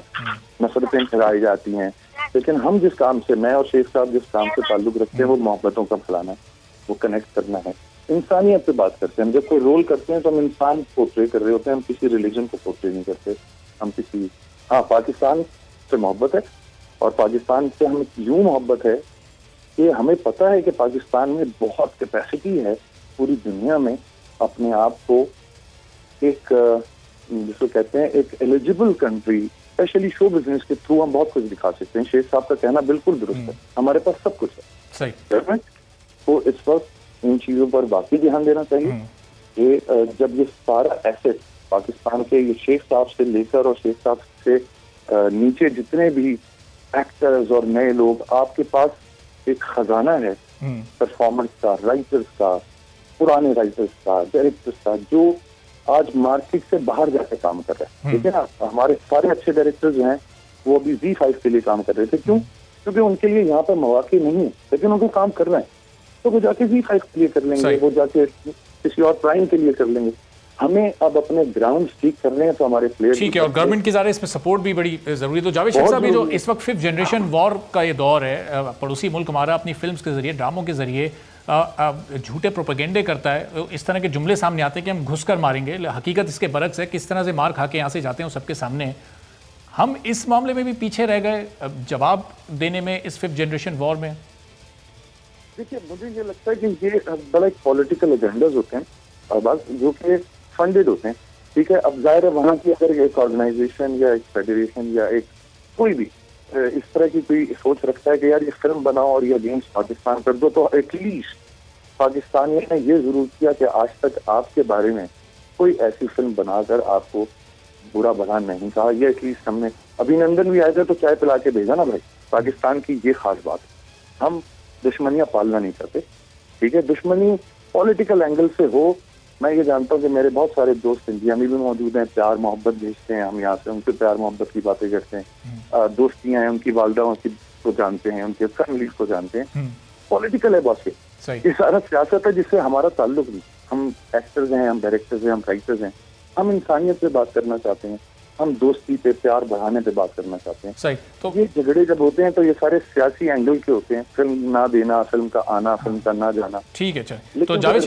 نفرتیں پھیلائی جاتی ہیں. لیکن ہم جس کام سے، میں اور شیخ صاحب جس کام سے تعلق رکھتے ہیں وہ محبتوں کا پھیلانا ہے، وہ کنیکٹ کرنا ہے، انسانیت پہ بات کرتے ہیں. ہم جب کوئی رول کرتے ہیں تو ہم انسان پورٹری کر رہے ہوتے ہیں، ہم کسی ریلیجن کو پورٹری نہیں کرتے. ہم کسی پاکستان سے محبت ہے، اور پاکستان سے ہمیں یوں محبت ہے کہ ہمیں پتہ ہے کہ پاکستان میں بہت کیپیسٹی ہے پوری دنیا میں اپنے آپ کو ایک جس کو کہتے ہیں ایک eligible country, especially show business کے تھرو ہم بہت کچھ دکھا سکتے ہیں. شیخ صاحب کا کہنا بالکل درست ہے، ہمارے پاس سب کچھ ہے. صحیح. تو اس وقت ان چیزوں پر باقی دھیان دینا چاہیے کہ جب یہ سارا ایسٹ پاکستان کے یہ شیخ صاحب سے لے کر اور شیخ صاحب سے نیچے جتنے بھی ایکٹرز اور نئے لوگ، آپ کے پاس ایک خزانہ ہے پرفارمنس کا، رائٹرز کا، پرانے رائٹرز کا، ڈائریکٹرز کا، جو آج مارکیٹ سے باہر جا کے کام کر رہے ہیں. ٹھیک ہے نا؟ ہمارے سارے اچھے ڈائریکٹرز جو ہیں وہ ابھی Z5 کے لیے کام کر رہے تھے. کیوں؟ کیونکہ ان کے لیے یہاں پر مواقع نہیں ہے، لیکن ان کو کام کرنا ہے تو وہ جا کے Z5 کے لیے کر لیں گے، وہ جا کے کسی اور پرائم کے لیے کر لیں گے. ہمیں اب اپنے گراؤنڈ ٹھیک کرنے ہیں تو ہمارے پلیئر ٹھیک ہے، اور گورنمنٹ کی ظاہر اس میں سپورٹ بھی بڑی ضروری ہے. تو جاوید شیخ صاحب، یہ جو اس وقت 5th جنریشن وار کا یہ دور ہے، پڑوسی ملک ہمارا اپنی فلمز کے ذریعے، ڈراموں کے ذریعے جھوٹے پروپیگنڈے کرتا ہے، اس طرح کے جملے سامنے آتے ہیں کہ ہم گھس کر ماریں گے. حقیقت اس کے برعکس ہے، کس طرح سے مار کھا کے یہاں سے جاتے ہیں وہ سب کے سامنے ہے. ہم اس معاملے میں بھی پیچھے رہ گئے جواب دینے میں اس 5th جنریشن وار میں. دیکھیے، مجھے یہ لگتا ہے کہ یہ بڑا ایک پولیٹیکل ایجنڈاز ہوتے ہیں اور بس جو کہ فنڈیڈ ہوتے ہیں. ٹھیک ہے، اب ظاہر ہے وہاں کی اگر ایک آرگنائزیشن یا ایک فیڈریشن یا ایک کوئی بھی اس طرح کی کوئی سوچ رکھتا ہے کہ یار یہ فلم بناؤ اور یہ اگینسٹ پاکستان کر دو، تو ایٹ لیسٹ پاکستانیوں نے یہ ضرور کیا کہ آج تک آپ کے بارے میں کوئی ایسی فلم بنا کر آپ کو برا بھلا نہیں کہا. یہ ایٹ لیسٹ ہم نے ابھینندن بھی آئے تھے تو چائے پلا کے بھیجا نا بھائی. پاکستان کی یہ خاص بات ہے، ہم دشمنیاں پالنا نہیں چاہتے. ٹھیک ہے، دشمنی پولیٹیکل اینگل سے ہو. میں یہ جانتا ہوں کہ میرے بہت سارے دوست انڈیا میں بھی موجود ہیں، پیار محبت بھیجتے ہیں، ہم یہاں سے ان سے پیار محبت کی باتیں کرتے ہیں. دوستیاں ہیں، ان کی والدہ کو جانتے ہیں، ان کے فیملیز کو جانتے ہیں. پولیٹیکل ہے باس، یہ سارا سیاست ہے جس سے ہمارا تعلق نہیں. ہم ایکٹرز ہیں، ہم ڈائریکٹرز ہیں، ہم رائٹرز ہیں. ہم انسانیت پہ بات کرنا چاہتے ہیں، ہم دوستی پہ، پیار بڑھانے پہ بات کرنا چاہتے ہیں. صحیح. تو یہ جھگڑے جب ہوتے ہیں تو یہ سارے سیاسی اینگل کے ہوتے ہیں، فلم نہ دینا، فلم کا آنا، فلم کا نہ جانا. ٹھیک ہے. اچھا، تو جاوید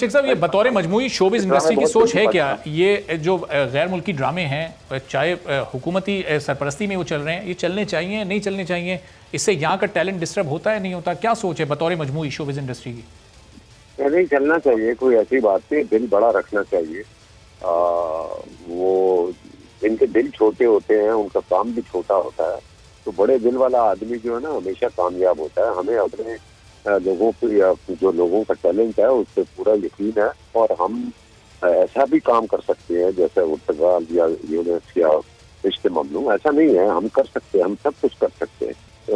شیخ صاحب، یہ بطور مجموعی شوبز انڈسٹری کی سوچ ہے کیا؟ یہ جو غیر ملکی ڈرامے ہیں، چاہے حکومتی سرپرستی میں وہ چل رہے ہیں، یہ چلنے چاہیے نہیں چلنے چاہیے؟ اس سے یہاں کا ٹیلنٹ ڈسٹرب ہوتا ہے نہیں ہوتا؟ کیا سوچ ہے بطور مجموعی شوبز انڈسٹری کی؟ نہیں چلنا چاہیے، کوئی ایسی بات نہیں. دل بڑا رکھنا چاہیے. وہ ان کے دل چھوٹے ہوتے ہیں، ان کا کام بھی چھوٹا ہوتا ہے. تو بڑے دل والا آدمی جو ہے نا ہمیشہ کامیاب ہوتا ہے. ہمیں اپنے لوگوں کو یا جو لوگوں کا ٹیلنٹ ہے اس پہ پورا یقین ہے، اور ہم ایسا بھی کام کر سکتے ہیں جیسے ارتقال یا یونس یا رشتے ممنوع. ایسا نہیں ہے، ہم کر سکتے ہیں، ہم سب کچھ کر سکتے ہیں.